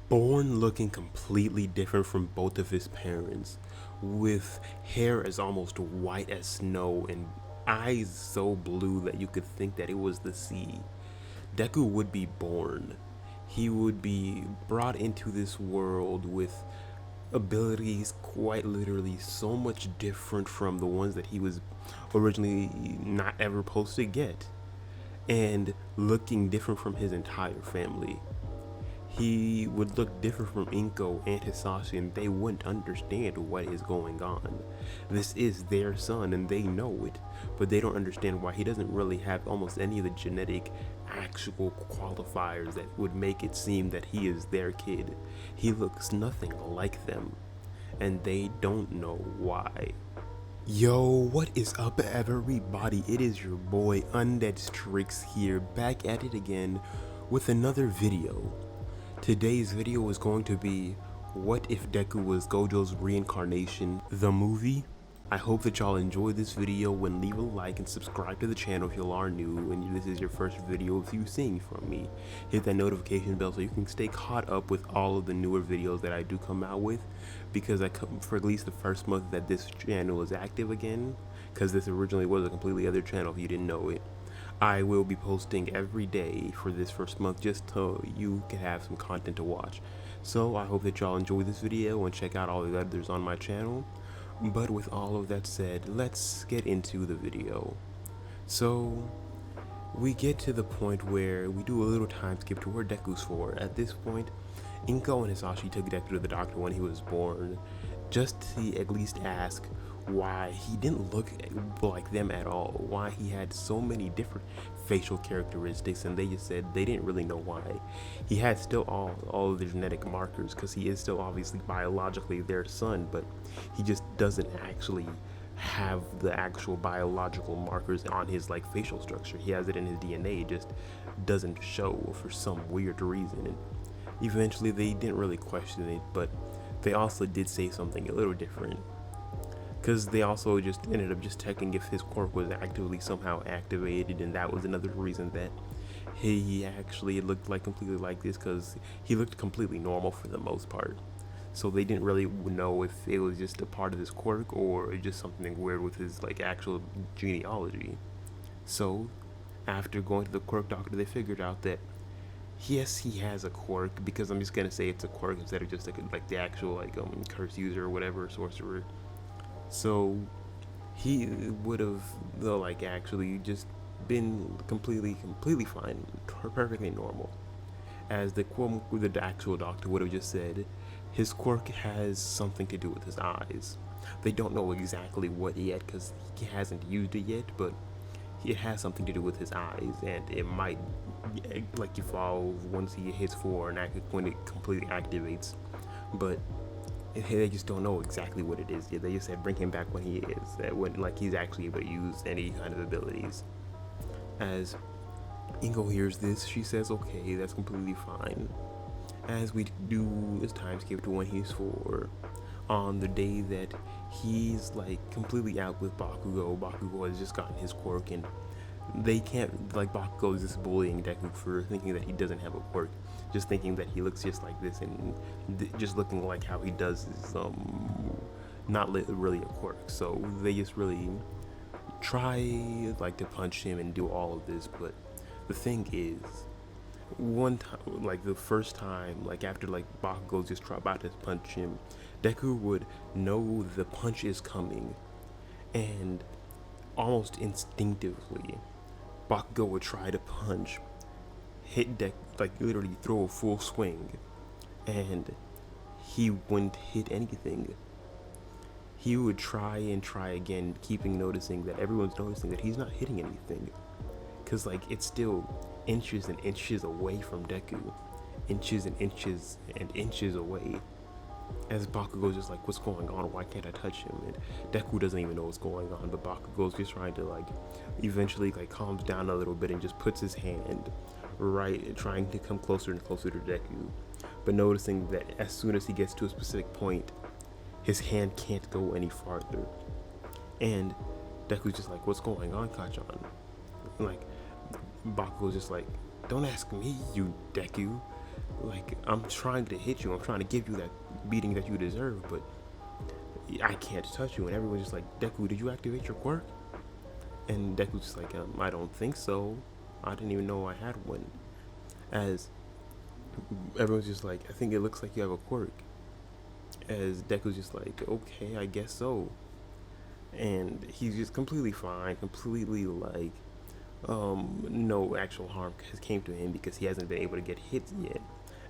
Born looking completely different from both of his parents, with hair as almost white as snow and eyes so blue that you could think that it was the sea. Deku would be born. He would be brought into this world with abilities quite literally so much different from the ones that he was originally not ever supposed to get, and looking different from his entire family. He would look different from Inko and Hisashi, and they wouldn't understand what is going on. This is their son and they know it, but they don't understand why he doesn't really have almost any of the genetic actual qualifiers that would make it seem that he is their kid. He looks nothing like them, and they don't know why. Yo, what is up everybody? It is your boy Undead Strix here, back at it again with another video. Today's video is going to be what if Deku was Gojo's reincarnation, the movie. I hope that y'all enjoyed this video and leave a like and subscribe to the channel if you are new and this is your first video of you seeing from me. Hit that notification bell so you can stay caught up with all of the newer videos that I do come out with, because I come for at least the first month that this channel is active again, because this originally was a completely other channel if you didn't know it. I will be posting every day for this first month just so you can have some content to watch. So I hope that y'all enjoy this video and check out all the others on my channel. But with all of that said, let's get into the video. So we get to the point where we do a little time skip to where Deku's for. At this point, Inko and Hisashi took Deku to the doctor when he was born, just to at least ask why he didn't look like them at all, why he had so many different facial characteristics, and they just said they didn't really know why. He had still all of the genetic markers, because he is still obviously biologically their son, but he just doesn't actually have the actual biological markers on his like facial structure. He has it in his DNA, it just doesn't show for some weird reason. And eventually they didn't really question it, but they also did say something a little different, because they also just ended up just checking if his quirk was actively somehow activated, and that was another reason that he actually looked like completely like this, because he looked completely normal for the most part. So they didn't really know if it was just a part of his quirk or just something weird with his like actual genealogy. So after going to the quirk doctor, they figured out that yes, he has a quirk, because I'm just gonna say it's a quirk instead of just like the actual like curse user or whatever, sorcerer. So he would have though like actually just been completely fine, perfectly normal, as the actual doctor would have just said his quirk has something to do with his eyes. They don't know exactly what yet because he hasn't used it yet, but it has something to do with his eyes, and it might like evolve once he hits 4 and when it completely activates. But they just don't know exactly what it is yet. They just said bring him back when he is, when like he's actually able to use any kind of abilities. As Ingo hears this, she says okay, that's completely fine. As we do this time skip to when he's 4, on the day that he's like completely out with Bakugo has just gotten his quirk, and they can't, like, Bakugo is just bullying Deku for thinking that he doesn't have a quirk, just thinking that he looks just like this, and just looking like how he does is not really a quirk. So they just really try like to punch him and do all of this. But the thing is, one time, like the first time, like after like Bakugo just about to punch him, Deku would know the punch is coming, and almost instinctively Bakugo would try to punch, hit Deku, like literally throw a full swing, and he wouldn't hit anything. He would try and try again, noticing that everyone's noticing that he's not hitting anything, because like it's still inches and inches away from Deku, inches and inches and inches away. As Bakugo's just like, what's going on? Why can't I touch him? And Deku doesn't even know what's going on, but Bakugo's just trying to like eventually like calms down a little bit and just puts his hand right, trying to come closer and closer to Deku, but noticing that as soon as he gets to a specific point, his hand can't go any farther. And Deku's just like, what's going on, Kachan? Like Bakugo's just like, don't ask me, you Deku. like, I'm trying to hit you. I'm trying to give you that beating that you deserve, but I can't touch you. And everyone's just like, Deku, did you activate your quirk? And Deku's just like, I don't think so. I didn't even know I had one. As everyone's just like, I think it looks like you have a quirk. As Deku's just like, okay, I guess so. And he's just completely fine, completely like, no actual harm has came to him because he hasn't been able to get hit yet.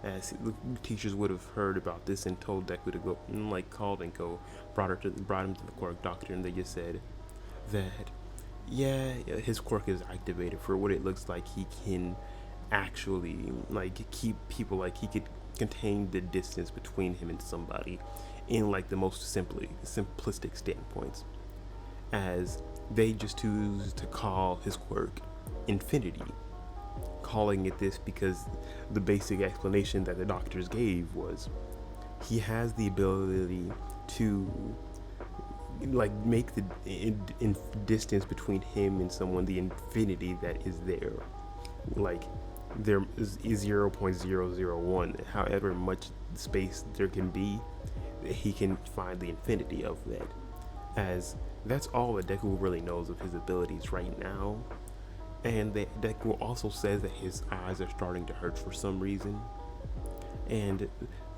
As the teachers would have heard about this and told Deku to go, like called and go, brought him to the quirk doctor, and they just said that, yeah, his quirk is activated. For what it looks like, he can actually like keep people, like he could contain the distance between him and somebody in like the most simplistic standpoints. As they just choose to call his quirk Infinity, calling it this because the basic explanation that the doctors gave was he has the ability to like make the distance between him and someone the infinity that is there, like there is 0.001, however much space there can be, he can find the infinity of that. As that's all that Deku really knows of his abilities right now. And Deku also says that his eyes are starting to hurt for some reason. And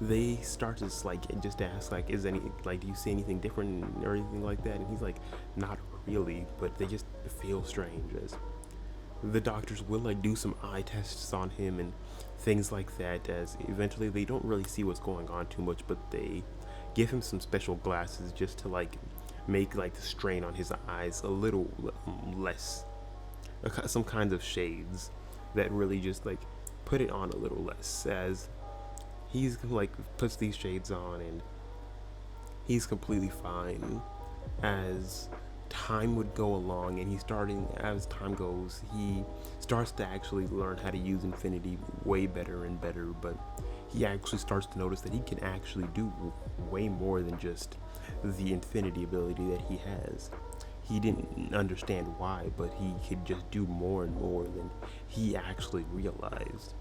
they start to just ask like, is any like, do you see anything different or anything like that? And he's like, not really, but they just feel strange. As the doctors will like do some eye tests on him and things like that, as eventually they don't really see what's going on too much, but they give him some special glasses just to like make like the strain on his eyes a little less, some kinds of shades that really just like put it on a little less. As he's like puts these shades on and he's completely fine. As time would go along and as time goes, he starts to actually learn how to use Infinity way better and better, but he actually starts to notice that he can actually do way more than just the Infinity ability that he has. He didn't understand why, but he could just do more and more than he actually realized.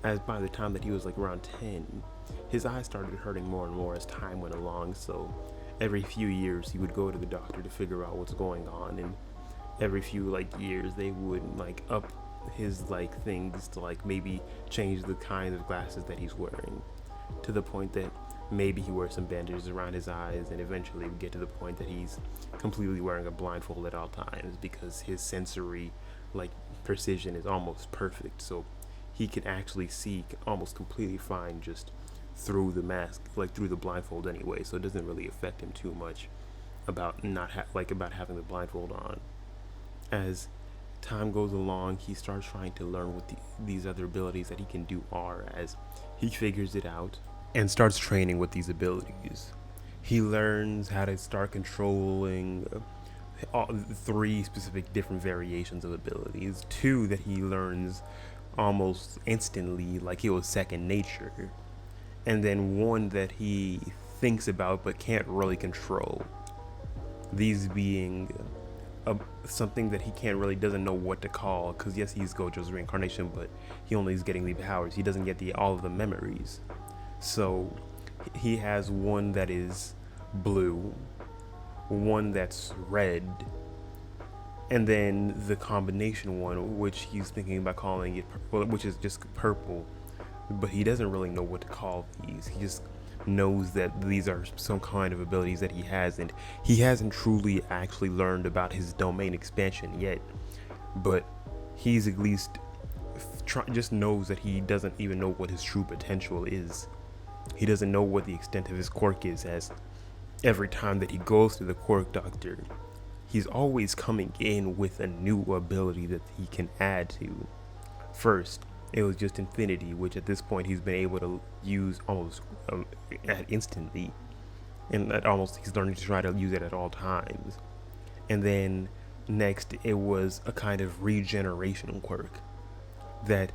As by the time that he was like around 10, his eyes started hurting more and more as time went along, so every few years he would go to the doctor to figure out what's going on, and every few like years they would like up his like things to like maybe change the kind of glasses that he's wearing, to the point that maybe he wears some bandages around his eyes, and eventually we get to the point that he's completely wearing a blindfold at all times because his sensory like precision is almost perfect, so he can actually see almost completely fine just through the mask, like through the blindfold anyway, so it doesn't really affect him too much about not about having the blindfold on. As time goes along, he starts trying to learn what these other abilities that he can do are, as he figures it out and starts training with these abilities. He learns how to start controlling all 3 specific different variations of abilities, 2 that he learns almost instantly like it was second nature, and then 1 that he thinks about but can't really control. These being something that he doesn't know what to call, because yes, he's Gojo's reincarnation, but he only is getting the powers. He doesn't get all of the memories. So he has 1 that is blue, 1 that's red, and then the combination one, which he's thinking about calling it purple, which is just purple, but he doesn't really know what to call these. He just knows that these are some kind of abilities that he has, and he hasn't truly actually learned about his domain expansion yet, but he's at least just knows that he doesn't even know what his true potential is. He doesn't know what the extent of his quirk is, as every time that he goes to the quirk doctor, he's always coming in with a new ability that he can add to. First, it was just Infinity, which at this point he's been able to use almost instantly, and he's learning to try to use it at all times. And then next, it was a kind of regeneration quirk that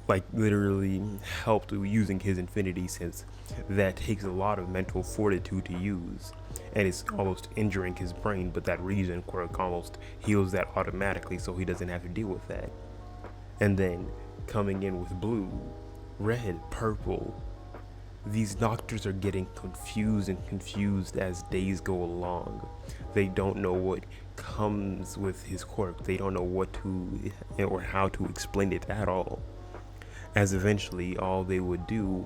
like literally helped using his Infinity, since that takes a lot of mental fortitude to use, and it's almost injuring his brain, but that regen quirk almost heals that automatically, so he doesn't have to deal with that. And then coming in with blue, red, purple. These doctors are getting confused as days go along. They don't know what comes with his quirk. They don't know what to or how to explain it at all. As eventually all they would do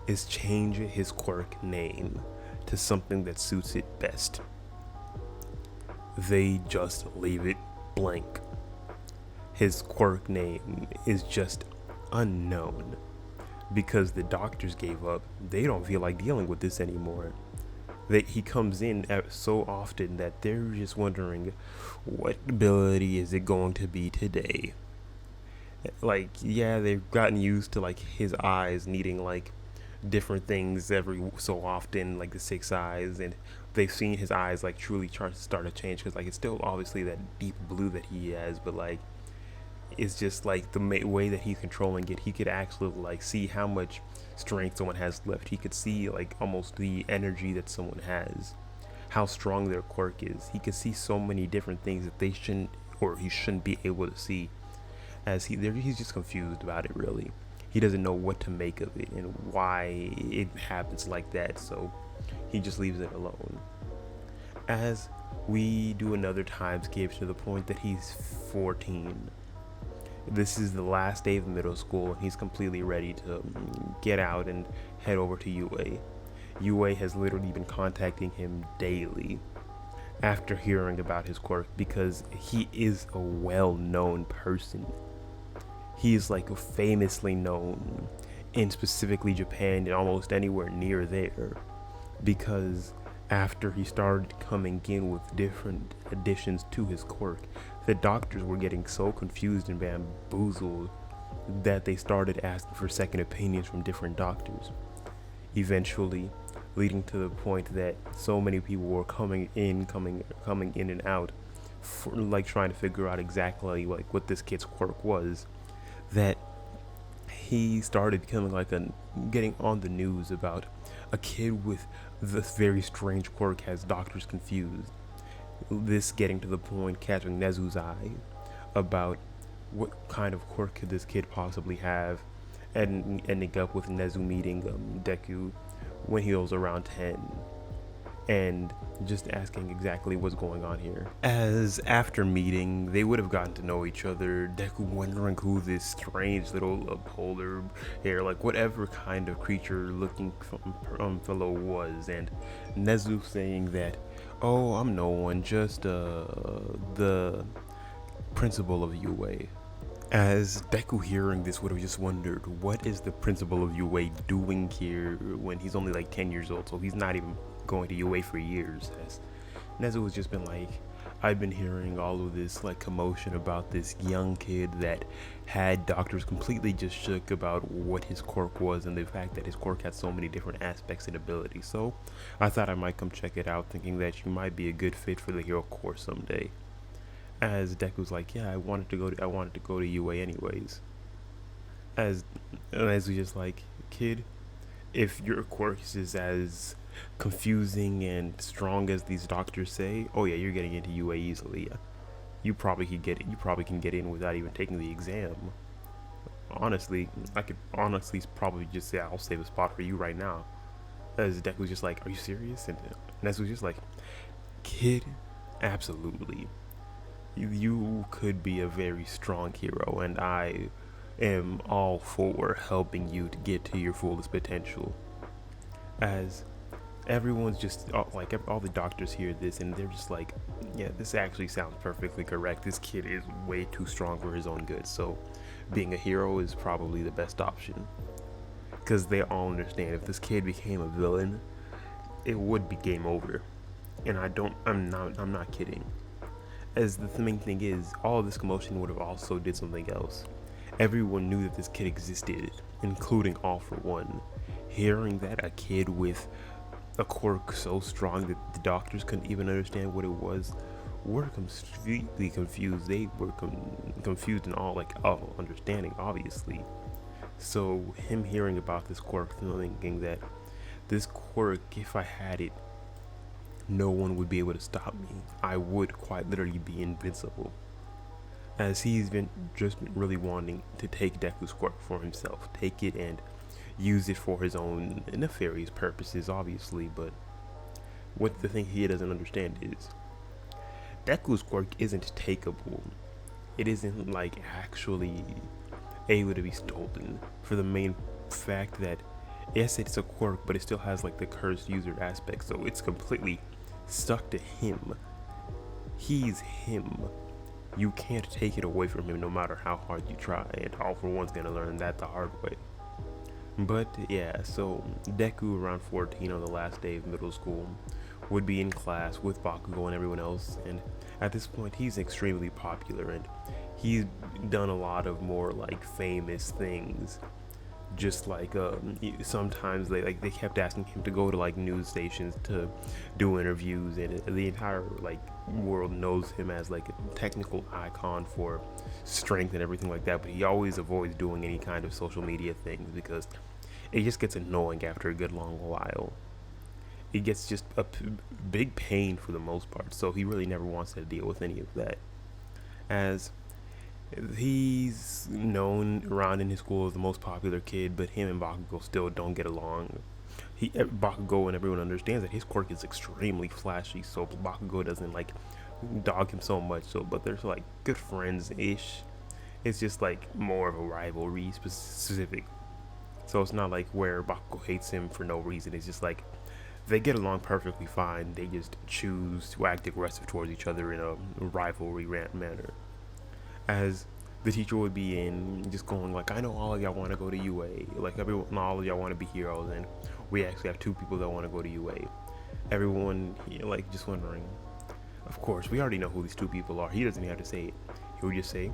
is change his quirk name to something that suits it best. They just leave it blank. His quirk name is just unknown. Because the doctors gave up, they don't feel like dealing with this anymore. He comes in so often that they're just wondering, what ability is it going to be today? Like, yeah, they've gotten used to like his eyes needing like different things every so often, like the six eyes, and they've seen his eyes like truly start to change, because like it's still obviously that deep blue that he has, but like it's just like the way that he's controlling it. He could actually like see how much strength someone has left. He could see like almost the energy that someone has, how strong their quirk is. He could see so many different things that they shouldn't, or he shouldn't be able to see. As he's just confused about it, really. He doesn't know what to make of it and why it happens like that, so he just leaves it alone. As we do another time skip to the point that he's 14. This is the last day of middle school, and he's completely ready to get out and head over to UA. UA has literally been contacting him daily after hearing about his quirk, because he is a well-known person. He is like famously known in specifically Japan and almost anywhere near there, because after he started coming in with different additions to his quirk, the doctors were getting so confused and bamboozled that they started asking for second opinions from different doctors, eventually leading to the point that so many people were coming in and out for, like, trying to figure out exactly like what this kid's quirk was, that he started becoming like getting on the news about a kid with this very strange quirk has doctors confused. This getting to the point catching Nezu's eye about what kind of quirk could this kid possibly have, and ending up with Nezu meeting Deku when he was around 10 and just asking exactly what's going on here. As after meeting, they would have gotten to know each other, Deku wondering who this strange little polar hair, like whatever kind of creature looking fellow was, and Nezu saying that, oh, I'm no one, just the principal of UA. As Deku hearing this would have just wondered, what is the principal of UA doing here when he's only like 10 years old, so he's not even going to UA for years. As Nezu has just been like, I've been hearing all of this like commotion about this young kid that had doctors completely just shook about what his quirk was and the fact that his quirk had so many different aspects and abilities. So I thought I might come check it out, thinking that you might be a good fit for the hero course someday. As Deku's like, yeah, I wanted to go to UA anyways. As we just like, kid, if your quirk is as confusing and strong as these doctors say, oh yeah, you're getting into UA easily. You probably can get in without even taking the exam. Honestly, I could probably just say I'll save a spot for you right now. As Deku's just like, are you serious? And Nezu's just like, kid, absolutely. You could be a very strong hero, and I am all for helping you to get to your fullest potential. As everyone's just like, all the doctors hear this and they're just like, yeah, this actually sounds perfectly correct. This kid is way too strong for his own good, so being a hero is probably the best option. Because they all understand if this kid became a villain, it would be game over. And I'm not kidding. As the main thing is, all this commotion would have also did something else. Everyone knew that this kid existed, including All For One. Hearing that a kid with a quirk so strong that the doctors couldn't even understand what it was, were completely confused. They were confused in all understanding, obviously. So him hearing about this quirk, thinking that this quirk, if I had it, no one would be able to stop me. I would quite literally be invincible. as he's been just really wanting to take Deku's quirk for himself, take it and use it for his own nefarious purposes, obviously. But what the thing he doesn't understand is Deku's quirk isn't takeable. It isn't like actually able to be stolen, for the main fact that yes, it's a quirk, but it still has like the cursed user aspect, so it's completely stuck to him. He's him. You can't take it away from him no matter how hard you try, and All For One's gonna learn that the hard way. But yeah, so Deku, around 14 on the last day of middle school, would be in class with Bakugo and everyone else, and at this point he's extremely popular, and he's done a lot of more like famous things. Just like sometimes they kept asking him to go to like news stations to do interviews, and the entire like world knows him as like a technical icon for strength and everything like that, but he always avoids doing any kind of social media things because it just gets annoying after a good long while. It gets just a big pain for the most part, so he really never wants to deal with any of that, as he's known around in his school as the most popular kid, but him and Bakugo still don't get along. Bakugo and everyone understands that his quirk is extremely flashy, so Bakugo doesn't like dog him so much. So, but there's like good friends-ish. It's just like more of a rivalry specific. So it's not like where Bakugo hates him for no reason. It's just like they get along perfectly fine. They just choose to act aggressive towards each other in a rivalry rant manner. As the teacher would be in just going like, I know all of y'all want to go to UA, like all of y'all want to be heroes, and we actually have 2 people that want to go to UA. Everyone like just wondering, of course we already know who these 2 people are. He doesn't even have to say it. He would just say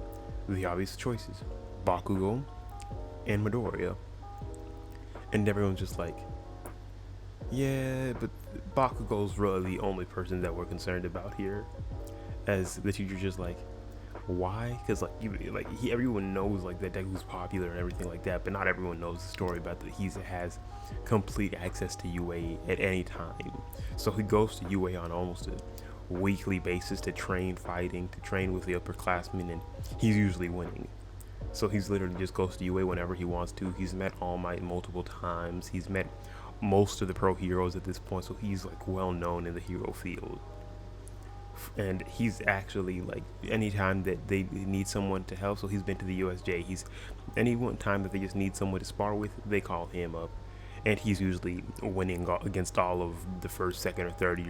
the obvious choices: Bakugo and Midoriya. And everyone's just like, yeah, but Bakugo's really the only person that we're concerned about here. As the teacher's just like, why? Because everyone knows like that Deku's popular and everything like that, but not everyone knows the story about that he has complete access to UA at any time. So he goes to UA on almost a weekly basis to train fighting, to train with the upperclassmen, and he's usually winning. So he's literally just goes to UA whenever he wants to. He's met All Might multiple times. He's met most of the pro heroes at this point, so he's like well known in the hero field. And he's actually like, anytime that they need someone to help, so he's been to the USJ, any one time that they just need someone to spar with, they call him up, and he's usually winning against all of the first, second, or third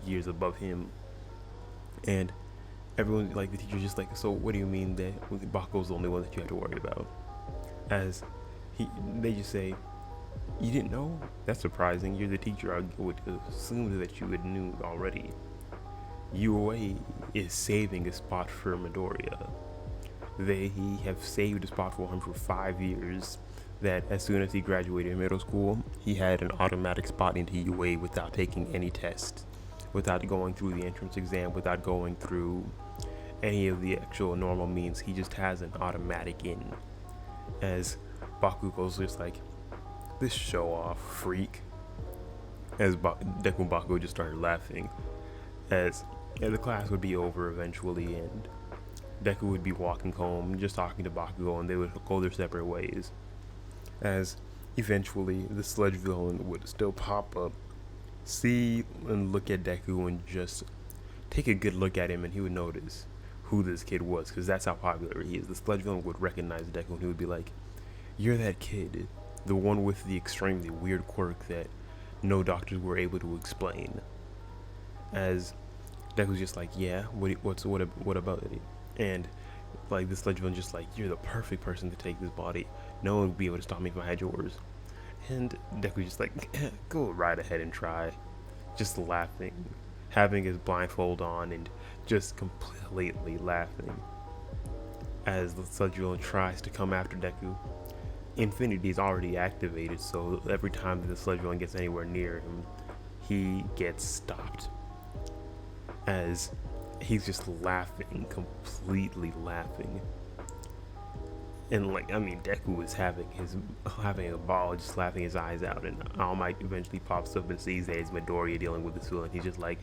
years above him. And everyone, like the teacher's just like, so what do you mean that Bakugo's the only one that you have to worry about? As they just say, you didn't know? That's surprising. You're the teacher. I would assume that you would knew already. UA is saving a spot for Midoriya. They have saved a spot for him for 5 years, that as soon as he graduated middle school, he had an automatic spot into UA without taking any tests, without going through the entrance exam, without going through any of the actual normal means. He just has an automatic in. As Bakugo's just like, this show-off freak. As Deku and Bakugo just started laughing. As the class would be over eventually, and Deku would be walking home, just talking to Bakugo, and they would go their separate ways. As eventually the sludge villain would still pop up, see and look at Deku, and just take a good look at him, and he would notice who this kid was, because that's how popular he is. The sludge villain would recognize Deku, and he would be like, you're that kid, the one with the extremely weird quirk that no doctors were able to explain. As Deku's just like, yeah, what about it? And like this sludge villain just like, you're the perfect person to take this body. No one would be able to stop me if I had yours. And Deku's just like, go right ahead and try. Just laughing, having his blindfold on, and just completely laughing. As the sludge villain tries to come after Deku, Infinity is already activated, so every time that the sludge villain gets anywhere near him, he gets stopped. As he's just laughing, completely laughing. And like, I mean, Deku is having a ball, just laughing his eyes out, and All Might eventually pops up and sees that it's Midoriya dealing with this villain. He's just like,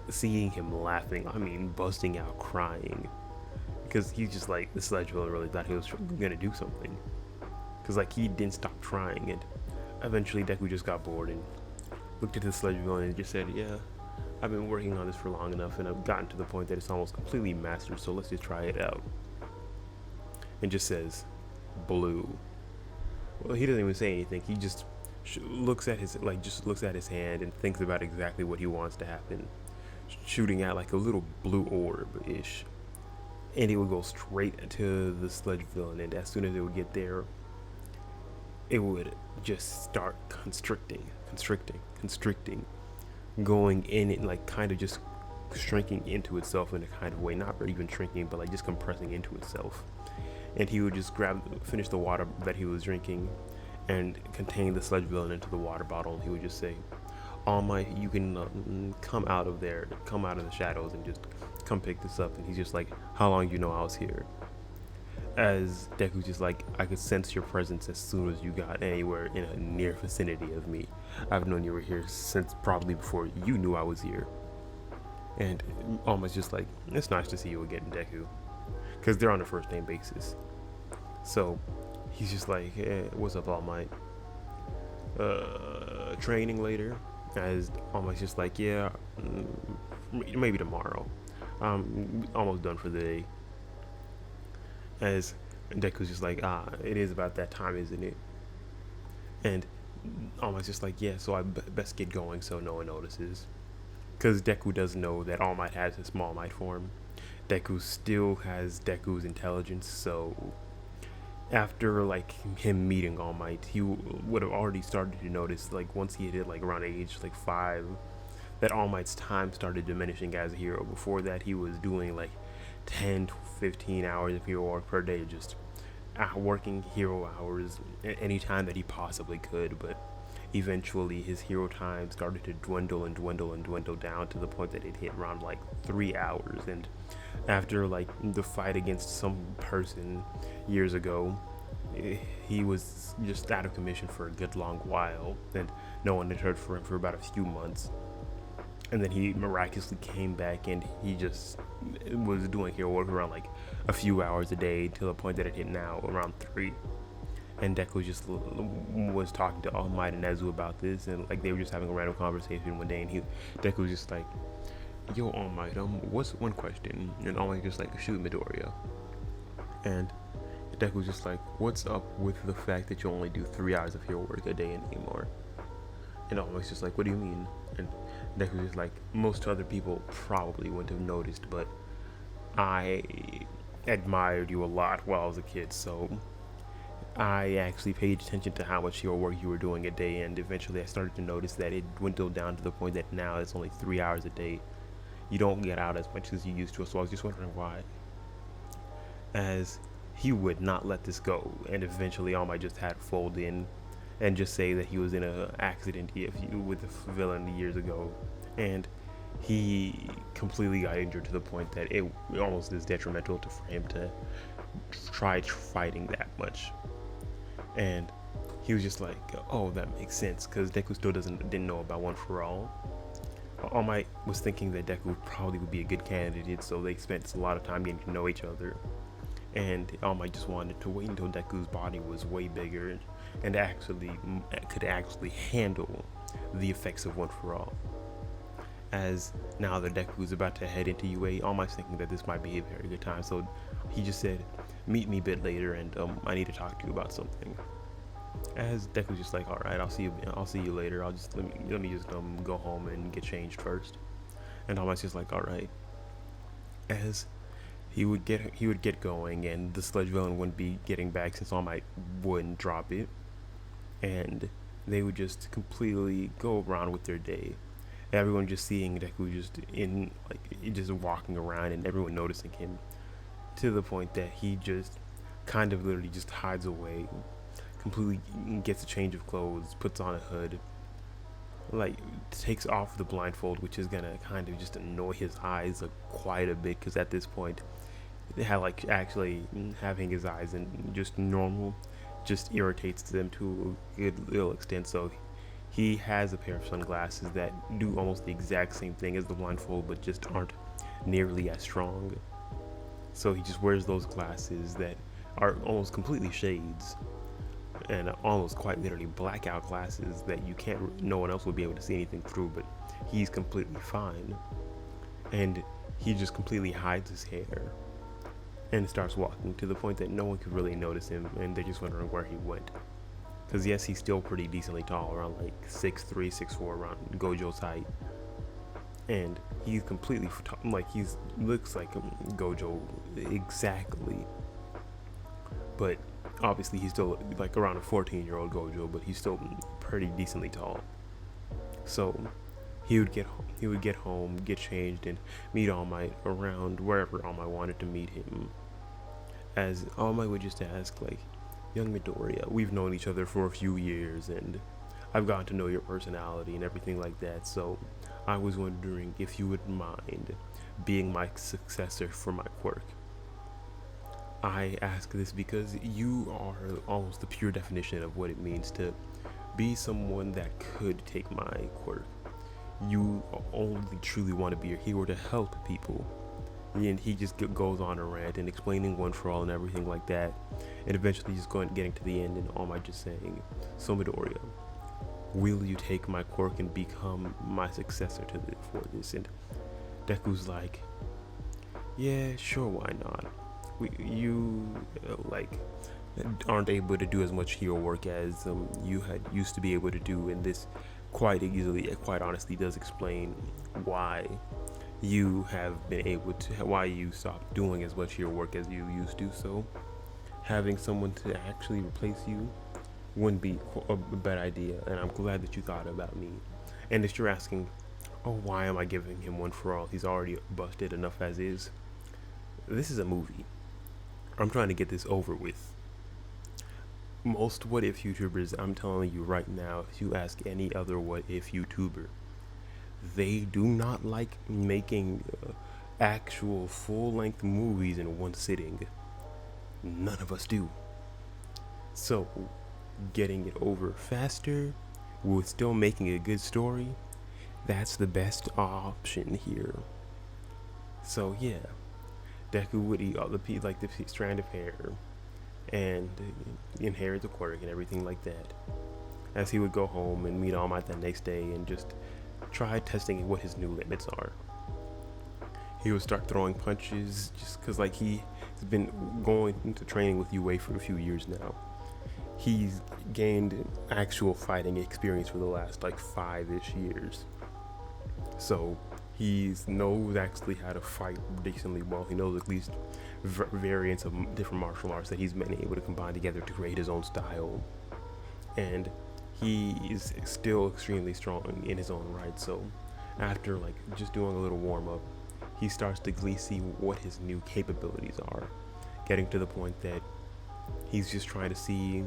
seeing him laughing, I mean, busting out crying. because he's just like, the Sledge Villain really thought he was gonna do something, because like he didn't stop trying, and eventually Deku just got bored and looked at the Sledge Villain and just said, yeah, I've been working on this for long enough and I've gotten to the point that it's almost completely mastered, so let's just try it out. And just says, blue. Well, he doesn't even say anything. He just looks at his hand and thinks about exactly what he wants to happen, shooting out like a little blue orb-ish. And it would go straight to the Sledge Villain, and as soon as it would get there, it would just start constricting, going in and like kind of just shrinking into itself in a kind of way, not even shrinking, but like just compressing into itself. And he would just finish the water that he was drinking and contain the Sledge Villain into the water bottle, and he would just say, All Might, you can come out of there, come out of the shadows and just come pick this up. And he's just like, how long do you know I was here? As Deku's just like, I could sense your presence as soon as you got anywhere in a near vicinity of me. I've known you were here since probably before you knew I was here. And almost just like, it's nice to see you again, Deku, because they're on a first name basis. So he's just like, hey, what's up, All Might? Training later. As almost just like, yeah, maybe tomorrow. I'm almost done for the day. As Deku's just like, it is about that time, isn't it? And almost just like, yeah, so I best get going so no one notices. Because Deku does know that All Might has a Small Might form. Deku still has Deku's intelligence, so after like him meeting All Might, he would have already started to notice, like once he hit like around age like 5, that All Might's time started diminishing as a hero. Before that, he was doing like 10 to 15 hours of hero work per day, just working hero hours any time that he possibly could. But eventually his hero time started to dwindle down to the point that it hit around like 3 hours. And after like the fight against some person years ago, he was just out of commission for a good long while, and no one had heard from him for about a few months. And then he miraculously came back, and he just was doing hero work around like a few hours a day, to the point that it hit now around 3. And Deku just was talking to All Might and Nezu about this, and like they were just having a random conversation one day, and Deku was just like, yo, All Might, what's one question? And All Might just like, shoot, Midoriya. And Deku was just like, what's up with the fact that you only do 3 hours of hero work a day anymore? And All Might's just like, what do you mean? And Deku was just like, most other people probably wouldn't have noticed, but I admired you a lot while I was a kid, so I actually paid attention to how much hero work you were doing a day, and eventually I started to notice that it dwindled down to the point that now it's only 3 hours a day. You don't get out as much as you used to, so I was just wondering why. As he would not let this go, and eventually All Might just had to fold in and just say that he was in an accident with the villain years ago, and he completely got injured to the point that it almost is detrimental for him to try fighting that much. And he was just like, oh, that makes sense, because Deku still didn't know about One For All. All Might was thinking that Deku probably would be a good candidate, so they spent a lot of time getting to know each other. And All Might just wanted to wait until Deku's body was way bigger and could actually handle the effects of One For All. As now that Deku's about to head into UA, All Might's thinking that this might be a very good time, so he just said, meet me a bit later, and I need to talk to you about something. As Deku's just like, all right, I'll see you later. Let me just go home and get changed first. And All Might's just like, all right. As he would get going, and the Sledge Villain wouldn't be getting back since All Might wouldn't drop it, and they would just completely go around with their day. Everyone just seeing Deku just walking around, and everyone noticing him, to the point that he just kind of literally just hides away, completely gets a change of clothes, puts on a hood, like takes off the blindfold, which is gonna kind of just annoy his eyes quite a bit, because at this point actually having his eyes in just normal just irritates them to a good little extent. So he has a pair of sunglasses that do almost the exact same thing as the blindfold, but just aren't nearly as strong. So he just wears those glasses that are almost completely shades and almost quite literally blackout glasses that you can't, no one else would be able to see anything through, but he's completely fine. And he just completely hides his hair and starts walking to the point that no one could really notice him, and they're just wondering where he went. Because yes, he's still pretty decently tall, around like 6'3", 6'4", around Gojo's height. And he's completely, like, he's looks like Gojo exactly. But obviously he's still like around a 14-year-old Gojo, but he's still pretty decently tall. So he would get home, get changed, and meet All Might around wherever All Might wanted to meet him. As All Might would just ask, like, young Midoriya, we've known each other for a few years, and I've gotten to know your personality and everything like that, so I was wondering if you would mind being my successor for my quirk. I ask this because you are almost the pure definition of what it means to be someone that could take my quirk. You only truly want to be a hero to help people. And he just goes on a rant and explaining One for All and everything like that, and eventually just getting to the end, and All Might just saying, so Midoriya, will you take my quirk and become my successor for this? And Deku's like, yeah, sure, why not? You aren't able to do as much hero work as you had used to be able to do, and this quite honestly does explain why you have been able to, why you stopped doing as much hero work as you used to. So having someone to actually replace you wouldn't be a bad idea, and I'm glad that you thought about me. And if you're asking, oh, why am I giving him One for All? He's already busted enough as is. This is a movie. I'm trying to get this over with. Most what if YouTubers, I'm telling you right now, if you ask any other what if YouTuber, they do not like making actual full-length movies in one sitting. None of us do. So getting it over faster with still making a good story, that's the best option here. So yeah, Deku would eat all the strand of hair and inherit the quirk and everything like that, as he would go home and meet All Might the next day and just try testing what his new limits are. He would start throwing punches just because, like, he's been going into training with UA for a few years now. He's gained actual fighting experience for the last like 5-ish years. So he knows actually how to fight decently well. He knows at least variants of different martial arts that he's been able to combine together to create his own style. And he is still extremely strong in his own right. So after like just doing a little warm up, he starts to see what his new capabilities are, getting to the point that he's just trying to see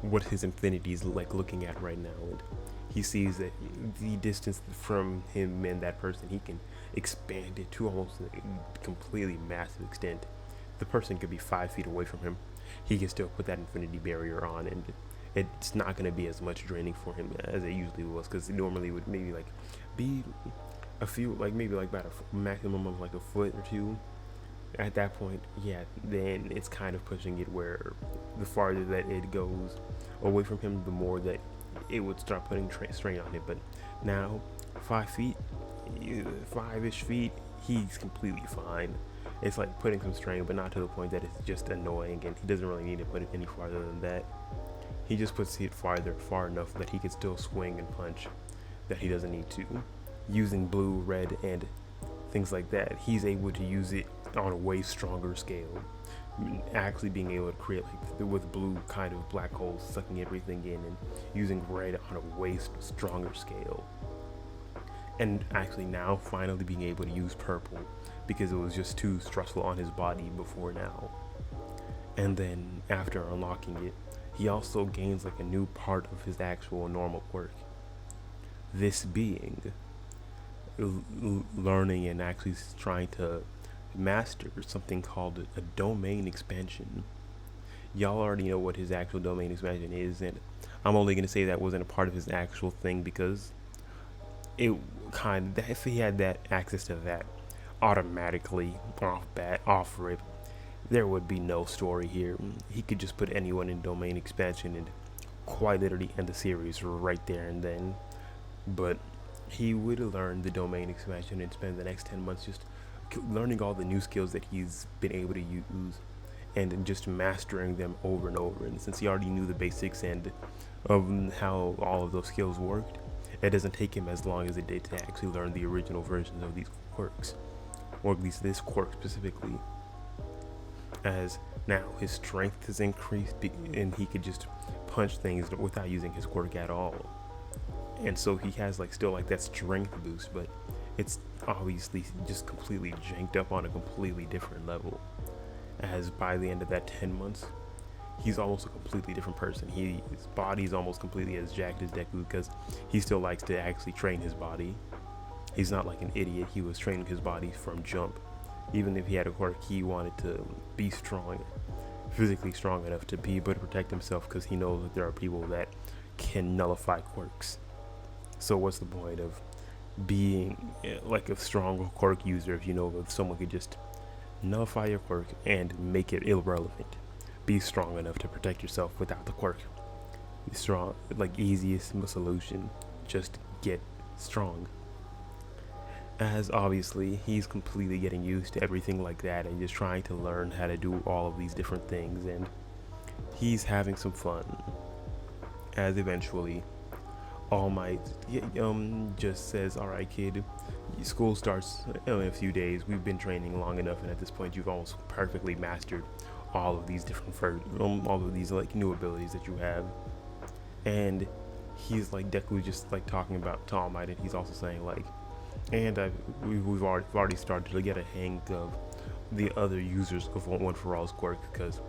what his infinity is like looking at right now. And he sees that the distance from him and that person, he can expand it to almost a completely massive extent. The person could be 5 feet away from him. He can still put that infinity barrier on, and it's not going to be as much draining for him as it usually was, because normally it would maybe like be a few, like maybe like about a maximum of like a foot or two. At that point, yeah, then it's kind of pushing it where the farther that it goes away from him, the more that it would start putting strain on it. But now 5 feet, 5-ish feet, he's completely fine. It's like putting some strain, but not to the point that it's just annoying, and he doesn't really need to put it any farther than that. He just puts it far enough that he can still swing and punch, that he doesn't need to. Using blue, red, and things like that, he's able to use it on a way stronger scale, actually being able to create like with blue kind of black holes sucking everything in, and using red on a way stronger scale, and actually now finally being able to use purple because it was just too stressful on his body before now. And then after unlocking it, he also gains like a new part of his actual normal quirk, this being learning and actually trying to master something called a domain expansion. Y'all already know what his actual domain expansion is, and I'm only going to say that wasn't a part of his actual thing because it kind of, if he had that access to that automatically off rip, there would be no story here. He could just put anyone in domain expansion and quite literally end the series right there and then. But he would learn the domain expansion and spend the next 10 months just learning all the new skills that he's been able to use and just mastering them over and over. And since he already knew the basics and of how all of those skills worked, it doesn't take him as long as it did to actually learn the original versions of these quirks, or at least this quirk specifically. As now his strength has increased and he could just punch things without using his quirk at all. And so he has like still like that strength boost, but it's obviously just completely janked up on a completely different level. As by the end of that 10 months, he's almost a completely different person. His body's almost completely as jacked as Deku because he still likes to actually train his body. He's not like an idiot. He was training his body from jump. Even if he had a quirk, he wanted to be strong, physically strong enough to be able to protect himself because he knows that there are people that can nullify quirks. So what's the point of being like a strong quirk user if you know that someone could just nullify your quirk and make it irrelevant? Be strong enough to protect yourself without the quirk. Be strong, like easiest solution, just get strong. As obviously he's completely getting used to everything like that and just trying to learn how to do all of these different things, and he's having some fun. As eventually All Might just says, "Alright kid, school starts in a few days. We've been training long enough, and at this point you've almost perfectly mastered all of these different all of these like new abilities that you have." And he's like, Deku just like talking about All Might, and he's also saying like, and we've already started to get a hang of the other users of One For All's quirk, because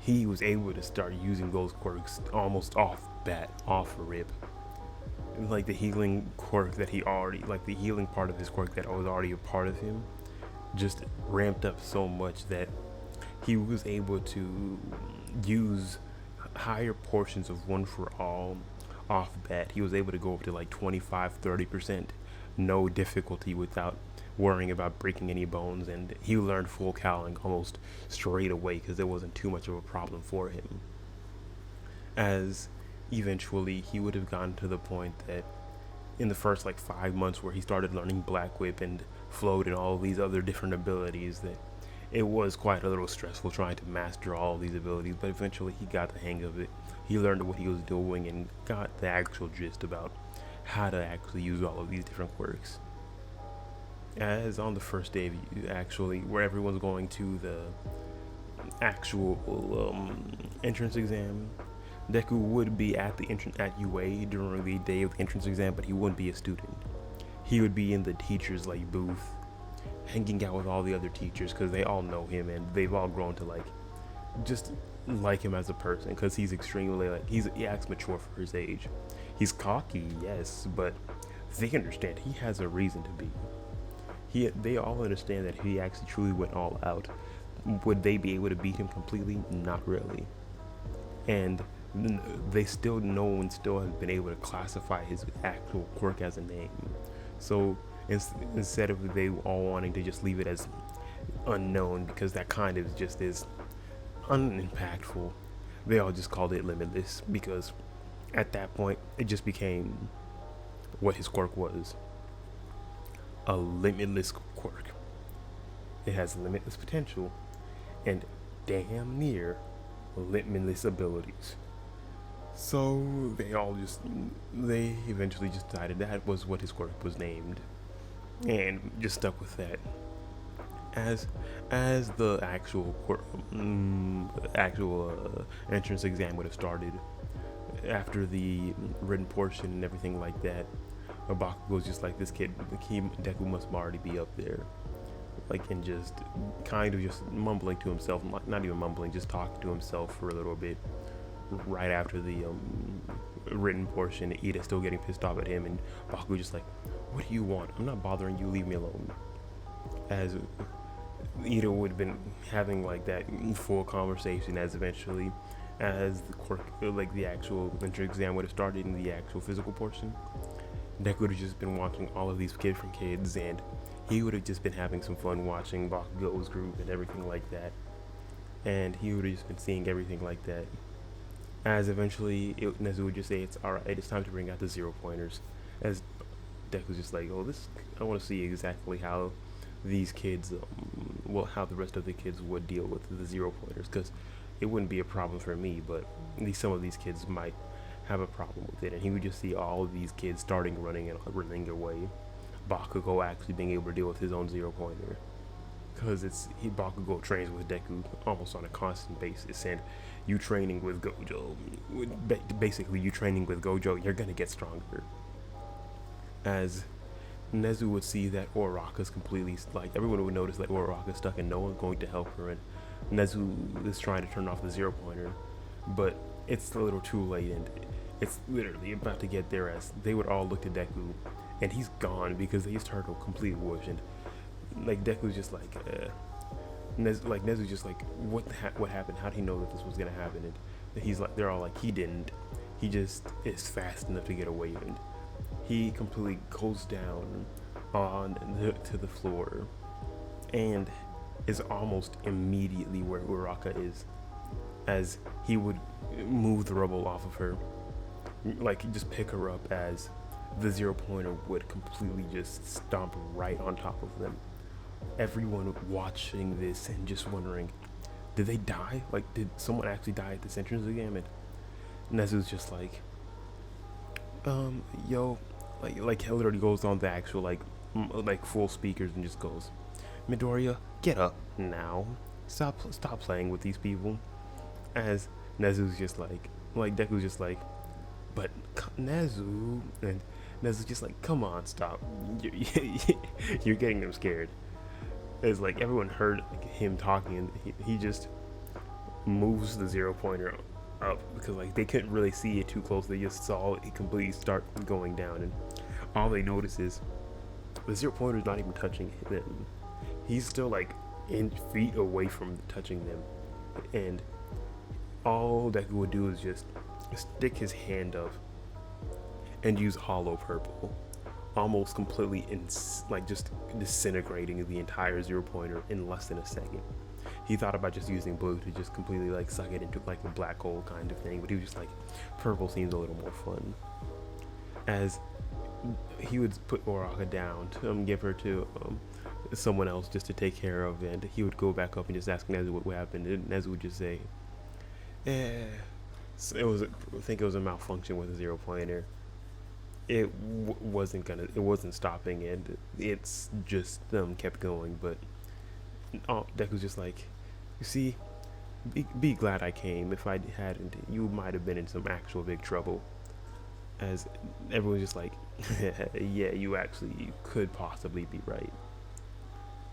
he was able to start using those quirks almost off rip. Like the healing quirk that he already, like the healing part of his quirk that was already a part of him, just ramped up so much that he was able to use higher portions of One For All off bat. He was able to go up to like 25-30%, no difficulty, without worrying about breaking any bones, and he learned full cowling almost straight away because there wasn't too much of a problem for him. As eventually he would have gotten to the point that in the first like 5 months where he started learning Black Whip and Float and all of these other different abilities, that it was quite a little stressful trying to master all of these abilities, but eventually he got the hang of it. He learned what he was doing and got the actual gist about how to actually use all of these different quirks. As on the first day of actually where everyone's going to the actual entrance exam, Deku would be at the entrance at UA during the day of the entrance exam, but he wouldn't be a student. He would be in the teachers like booth, hanging out with all the other teachers because they all know him and they've all grown to like just like him as a person, because he's extremely like he acts mature for his age. He's cocky, yes, but they understand he has a reason to be. They all understand that if he actually truly went all out, would they be able to beat him completely? Not really. And no one still has been able to classify his actual quirk as a name. So instead of they all wanting to just leave it as unknown, because that kind of just is unimpactful, they all just called it Limitless, because at that point it just became what his quirk was: a limitless quirk. It has limitless potential and damn near limitless abilities. So they eventually just decided that was what his quirk was named, and just stuck with that. As the actual entrance exam would have started, after the written portion and everything like that, Bakugo's just like, this kid, Deku must already be up there, like, and just kind of just mumbling to himself, not even mumbling, just talking to himself for a little bit. Right after the written portion, Ida's still getting pissed off at him, and Bakugo just like, "What do you want? I'm not bothering you. Leave me alone." As Ida would have been having like that full conversation, as eventually, as the quirk, like the actual entrance exam would have started in the actual physical portion, Deku would have just been watching all of these different kids, and he would have just been having some fun watching Bakugo's group and everything like that. and he would have just been seeing everything like that. As eventually, Nezu would just say, "It's all right. It's time to bring out the 0-pointers." As Deku's just like, "Oh, this. I want to see exactly how these kids, how the rest of the kids would deal with the 0-pointers, because it wouldn't be a problem for me, but some of these kids might have a problem with it." And he would just see all of these kids starting running running away. Bakugo actually being able to deal with his own 0-pointer, because Bakugo trains with Deku almost on a constant basis, and you training with Gojo, basically you training with Gojo, you're gonna get stronger. As Nezu would see that Uraraka's completely, like, everyone would notice that Uraraka's stuck and no one's going to help her, and Nezu is trying to turn off the 0-pointer, but it's a little too late, and it's literally about to get there, as they would all look to Deku, and he's gone because they just heard a complete whoosh, and like Deku's just like, Nezu's just like, what happened? How did he know that this was gonna happen? And he's like, they're all like, he didn't. He just is fast enough to get away, and he completely goes down to the floor, and is almost immediately where Uraraka is, as he would move the rubble off of her, like just pick her up, as the 0-pointer would completely just stomp right on top of them. Everyone watching this and just wondering, did they die? Like, did someone actually die at this entrance again? And Nezu's just like, yo, like he literally goes on the actual like full speakers and just goes, "Midoriya, get up now. Stop playing with these people." As Nezu's just like Deku's just like, "But Nezu," and Nezu's just like, "Come on, stop. You're getting them scared." It's like everyone heard him talking, and he just moves the 0-pointer up, because like they couldn't really see it too close. They just saw it completely start going down, and all they notice is the 0-pointer's not even touching them. He's still like feet away from touching them, and all Deku would do is just stick his hand up and use hollow purple, almost completely just disintegrating the entire 0-pointer in less than a second. He thought about just using blue to just completely like suck it into like a black hole kind of thing, but he was just like, purple seems a little more fun. As he would put Uraraka down to give her to someone else just to take care of, and he would go back up and just ask Nezu what happened, and Nezu would just say, so I think it was a malfunction with the 0-pointer. It wasn't stopping, and it's just kept going. But Deku's just like, you see, be glad I came. If I hadn't, you might have been in some actual big trouble. As everyone's just like, yeah, you could possibly be right.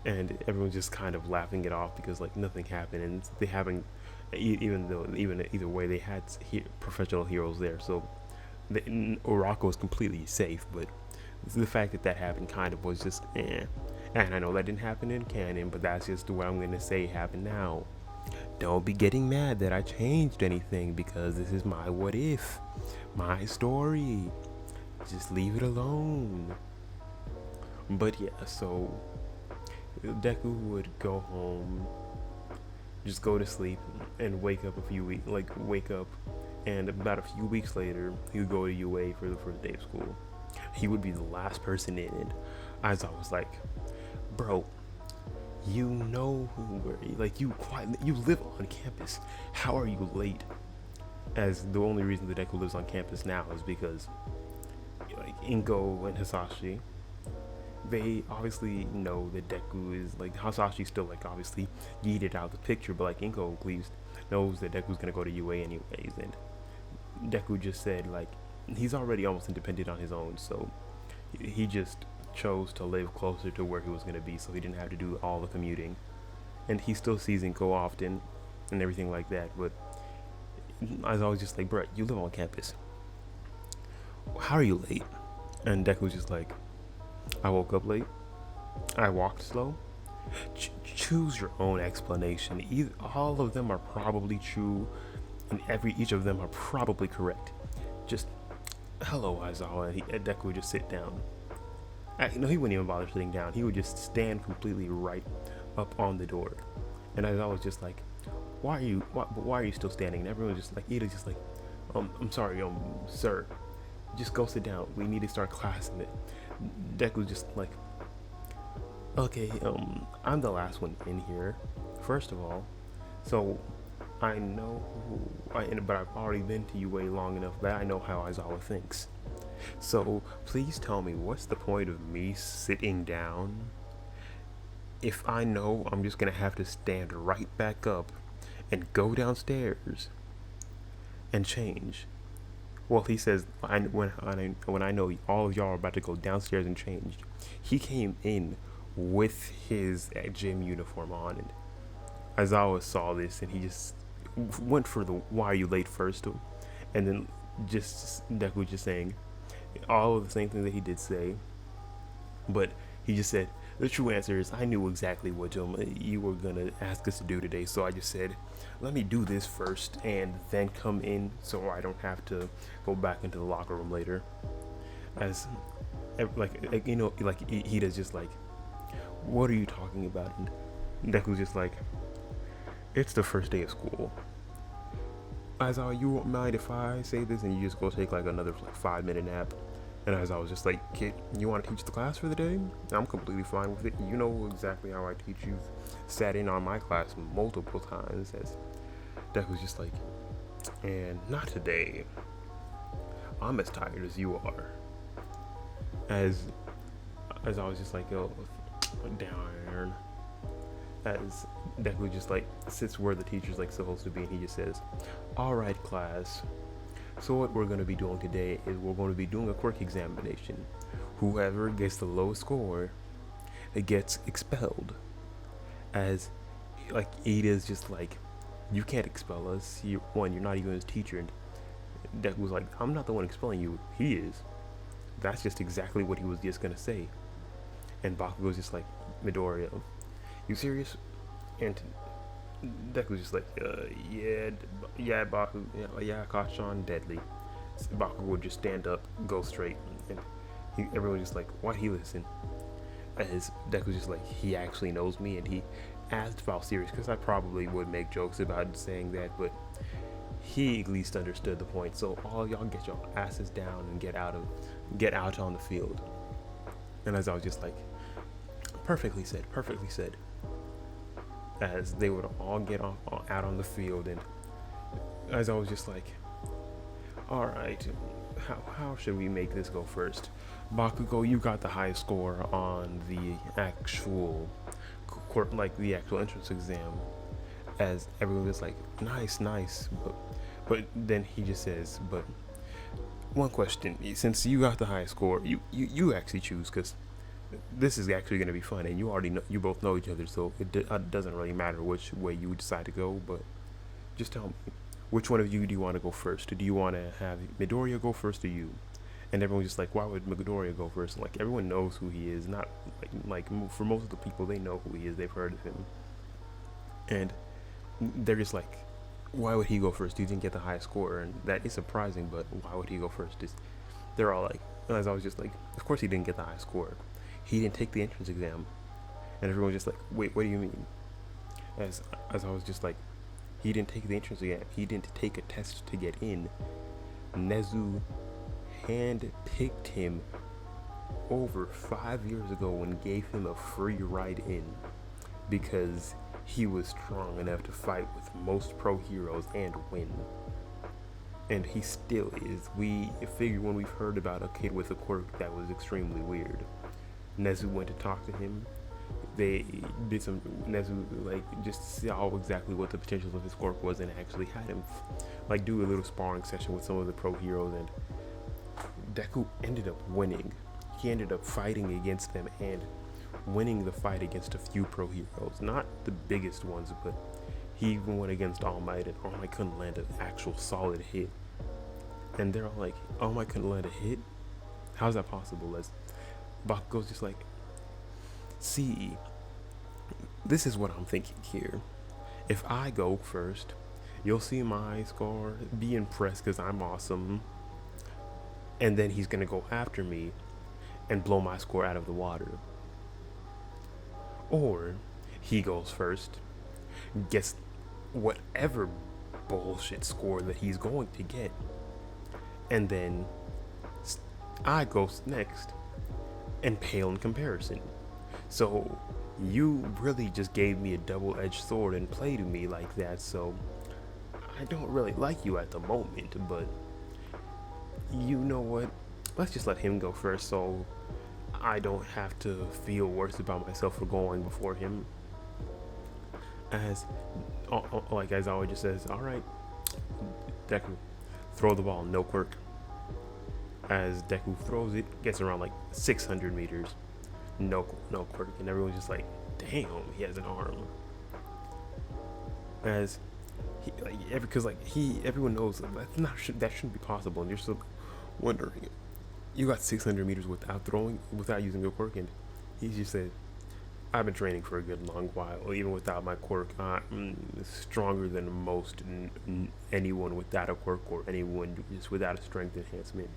And everyone's just kind of laughing it off, because like nothing happened, and they haven't, either way, they had professional heroes there, so Uraraka was completely safe. But the fact that happened kind of was just And I know that didn't happen in canon, but that's just what I'm gonna say happened now. Don't be getting mad that I changed anything, because this is my what if, my story. Just leave it alone. But yeah, so Deku would go home, just go to sleep, and wake up and about a few weeks later, he would go to UA for the first day of school. He would be the last person in, and I was always like, bro, you know you live on campus. How are you late? As the only reason that Deku lives on campus now is because like Inko and Hisashi, they obviously know that Deku is like, Hasashi's still like obviously yeeted out of the picture, but like Inko at least knows that Deku's gonna go to UA anyways, and Deku just said like he's already almost independent on his own, so he just chose to live closer to where he was gonna be, so he didn't have to do all the commuting. And he still sees Inko often and everything like that, but I was always just like, bro, you live on campus. How are you late? And Deku was just like, I woke up late. I walked slow. Choose your own explanation. All of them are probably true, and each of them are probably correct. Just, hello, Aizawa. And Deku would just sit down. No, he wouldn't even bother sitting down. He would just stand completely right up on the door. And Aizawa was just like, why are you still standing? And everyone's just like, Ida's just like, I'm sorry, sir, just go sit down. We need to start class. And Deku's just like, okay, I'm the last one in here, first of all, so I know but I've already been to UA long enough that I know how Aizawa thinks. So please tell me, what's the point of me sitting down if I know I'm just gonna have to stand right back up and go downstairs and change? Well, he says, when I know all of y'all are about to go downstairs and change, he came in with his gym uniform on, and Aizawa saw this, and he just went for the "why are you late" first, and then just Deku just saying all of the same thing that he did say, but he just said the true answer is I knew exactly what you were gonna ask us to do today, so I just said, let me do this first and then come in so I don't have to go back into the locker room later. As like he does just like, what are you talking about? And Deku's just like, it's the first day of school. Aizawa, you won't mind if I say this and you just go take like another 5-minute nap? And as I was just like, kid, you want to teach the class for the day? I'm completely fine with it. You know exactly how I teach. You've sat in on my class multiple times. As Deku was just like, and not today. I'm as tired as you are. As I was just like, oh, darn. As Deku just like sits where the teacher's like supposed to be, and he just says, all right, class. So what we're going to be doing today is we're going to be doing a quirk examination. Whoever gets the lowest score, it gets expelled. As like Ida's just like, you can't expel us. You're not even his teacher. And Deku was like, I'm not the one expelling you. He is. That's just exactly what he was just gonna say. And Bakugo's just like, Midoriya, you serious? And Deku's just like, yeah, Baku, yeah, Kachan, deadly. Baku would just stand up, go straight, and everyone just like, why'd he listen? As Deku's just like, he actually knows me, and he asked if I was serious, because I probably would make jokes about saying that, but he at least understood the point. So all of y'all get your asses down and get out on the field. And as I was just like, perfectly said. As they would all get out on the field, and as I was just like, all right, how should we make this go first? Bakugo, you got the highest score on the actual entrance exam. As everyone was like, nice, but then he just says, but one question, since you got the highest score, you actually choose, because this is actually going to be fun, and you both know each other, so it doesn't really matter which way you decide to go, but just tell me, which one of you do you want to go first? Do you want to have Midoriya go first, or you? And everyone's just like, why would Midoriya go first? And like, everyone knows who he is. Not like for most of the people, they know who he is. They've heard of him, and they're just like, why would he go first? He didn't get the highest score, and that is surprising. But why would he go first? They're all like, as I was just like, of course he didn't get the highest score. He didn't take the entrance exam. And everyone's just like, wait, what do you mean? As I was just like, he didn't take the entrance exam. He didn't take a test to get in. Nezu hand-picked him over 5 years ago and gave him a free ride in because he was strong enough to fight with most pro heroes and win. And he still is. We figure when we've heard about a kid with a quirk that was extremely weird. Nezu went to talk to him. They did some, Nezu just saw exactly what the potential of his quirk was, and actually had him do a little sparring session with some of the pro heroes, and Deku ended up winning. He ended up fighting against them and winning the fight against a few pro heroes. Not the biggest ones, but he even went against All Might, and All Might couldn't land an actual solid hit. And they're all like, All Might couldn't land a hit? How's that possible? As Bakugo's just like, see, this is what I'm thinking here. If I go first, you'll see my score, be impressed because I'm awesome, and then he's gonna go after me and blow my score out of the water. Or he goes first, gets whatever bullshit score that he's going to get. And then I go next and pale in comparison. So you really just gave me a double-edged sword and played me like that, so I don't really like you at the moment, but you know what? Let's just let him go first so I don't have to feel worse about myself for going before him. As Aizawa just says, alright, Deku, throw the ball, no quirk. As Deku throws it, gets around like 600 meters, no quirk, and everyone's just like, damn, he has an arm. As he, everyone knows that shouldn't be possible, and you're still wondering, you got 600 meters without using your quirk, and he just said, I've been training for a good long while, even without my quirk. I'm stronger than most anyone without a quirk, or anyone just without a strength enhancement.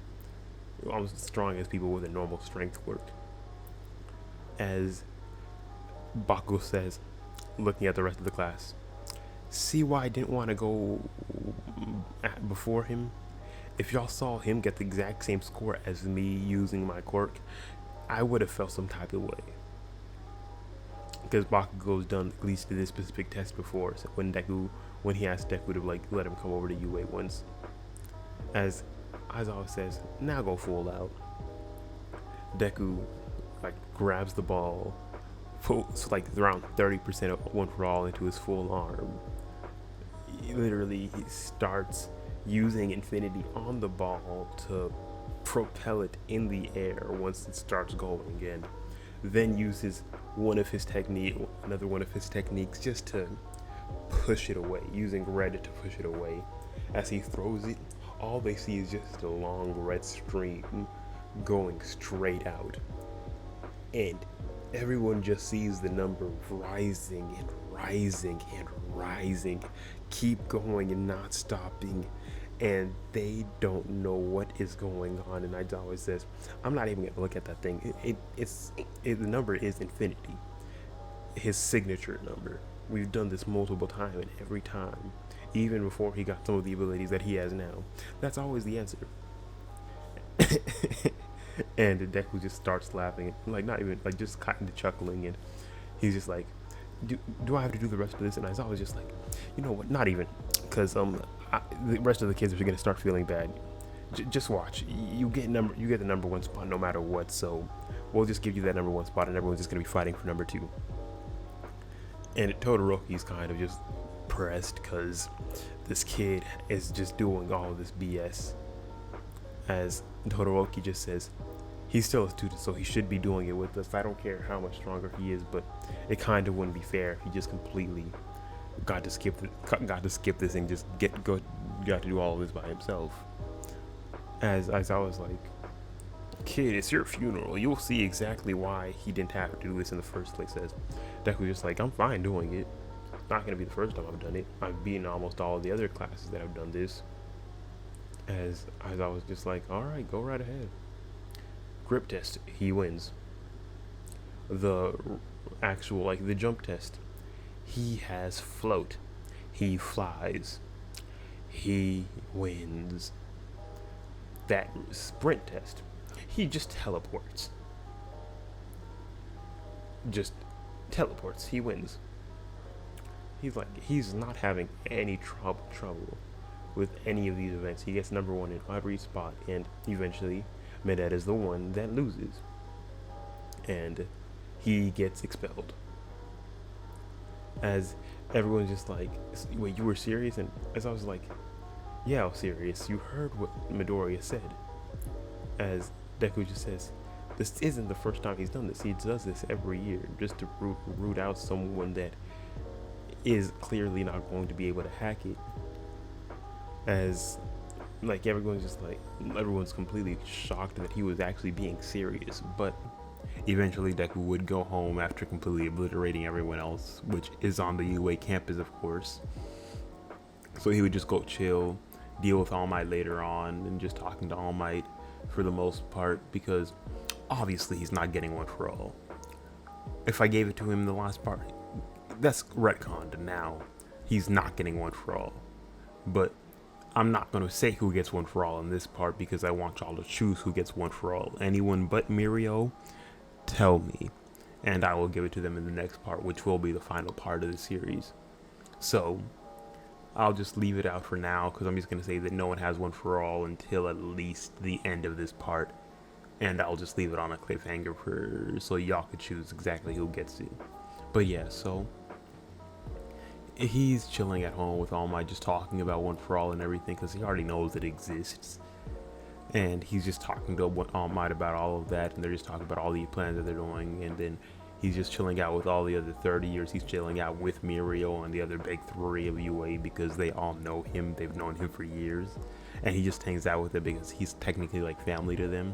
I'm as strong as people with a normal strength quirk. As Bakugo says, looking at the rest of the class, see why I didn't want to go before him? If y'all saw him get the exact same score as me using my quirk, I would have felt some type of way. Because Bakugo's done at least this specific test before, so when he asked Deku to like let him come over to UA once. As always says, now go full out. Deku like grabs the ball, puts like around 30% of one for all into his full arm. He starts using infinity on the ball to propel it in the air once it starts going again. Then uses another one of his techniques just to push it away, using red to push it away. As he throws it, all they see is just a long red stream going straight out. And everyone just sees the number rising and rising and rising, keep going and not stopping. And they don't know what is going on. And Aizawa says, I'm not even gonna look at that thing. The number is infinity, his signature number. We've done this multiple times, and every time, even before he got some of the abilities that he has now, that's always the answer. And Deku just starts laughing, like not even like just kind of chuckling, and he's just like, do I have to do the rest of this? And Aizawa was just like, you know what, not even, because the rest of the kids are gonna start feeling bad. Just watch. You get the number one spot no matter what. So we'll just give you that number one spot, and everyone's just gonna be fighting for number two. And Todoroki's kind of just pressed because this kid is just doing all this BS. As Todoroki just says, he's still a student, so he should be doing it with us. I don't care how much stronger he is, but it kind of wouldn't be fair if he just completely got to skip this and just got to do all of this by himself. As I was like, kid, it's your funeral. You'll see exactly why he didn't have to do this in the first place. As Deku just like, I'm fine doing it. Not gonna be the first time I've done it. I've beaten almost all of the other classes that I've done this. As I was just like, all right, go right ahead. Grip test, he wins. The actual the jump test, he has float. He flies. He wins. That sprint test, he just teleports. He wins. He's not having any trouble with any of these events. He gets number one in every spot, and eventually Medetta is the one that loses, and he gets expelled. As everyone's just like, wait, you were serious? And as I was like, yeah, I was serious. You heard what Midoriya said. As Deku just says, this isn't the first time he's done this. He does this every year just to root out someone that is clearly not going to be able to hack it. As everyone's completely shocked that he was actually being serious. But eventually Deku would go home after completely obliterating everyone else, which is on the UA campus, of course. So he would just go chill, deal with All Might later on, and just talking to All Might for the most part, because obviously he's not getting one for all. If I gave it to him in the last part, that's retconned now. he's not getting one for all. But I'm not going to say who gets one for all in this part because I want y'all to choose who gets one for all. Anyone but Mirio, tell me, and I will give it to them in the next part, which will be the final part of the series. So I'll just leave it out for now because I'm just going to say that no one has one for all until at least the end of this part. And I'll just leave it on a cliffhanger so y'all could choose exactly who gets it. But yeah, so he's chilling at home with All Might, just talking about one for all and everything because he already knows it exists. And he's just talking to All Might about all of that, and they're just talking about all the plans that they're doing. And then he's just chilling out with all the other 30 years. He's chilling out with Mirio and the other big three of UA because they all know him. They've known him for years. And he just hangs out with them because he's technically like family to them.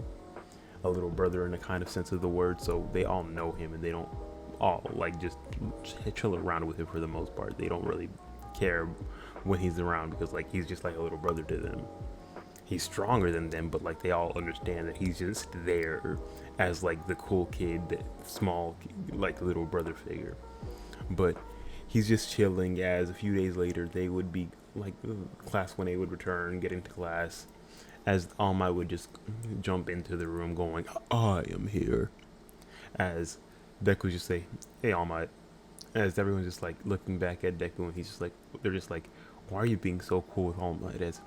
A little brother in a kind of sense of the word. So they all know him and they don't all like just chill around with him for the most part. They don't really care when he's around because like he's just like a little brother to them. He's stronger than them, but like they all understand that he's just there as like the cool kid, that small like little brother figure. But he's just chilling as a few days later they would be like class 1A would return, get into class, as All Might would just jump into the room going, I am here. As Deku would just say, hey All Might. As everyone's just like looking back at Deku and he's just like, they're just like, why are you being so cool with All Might? As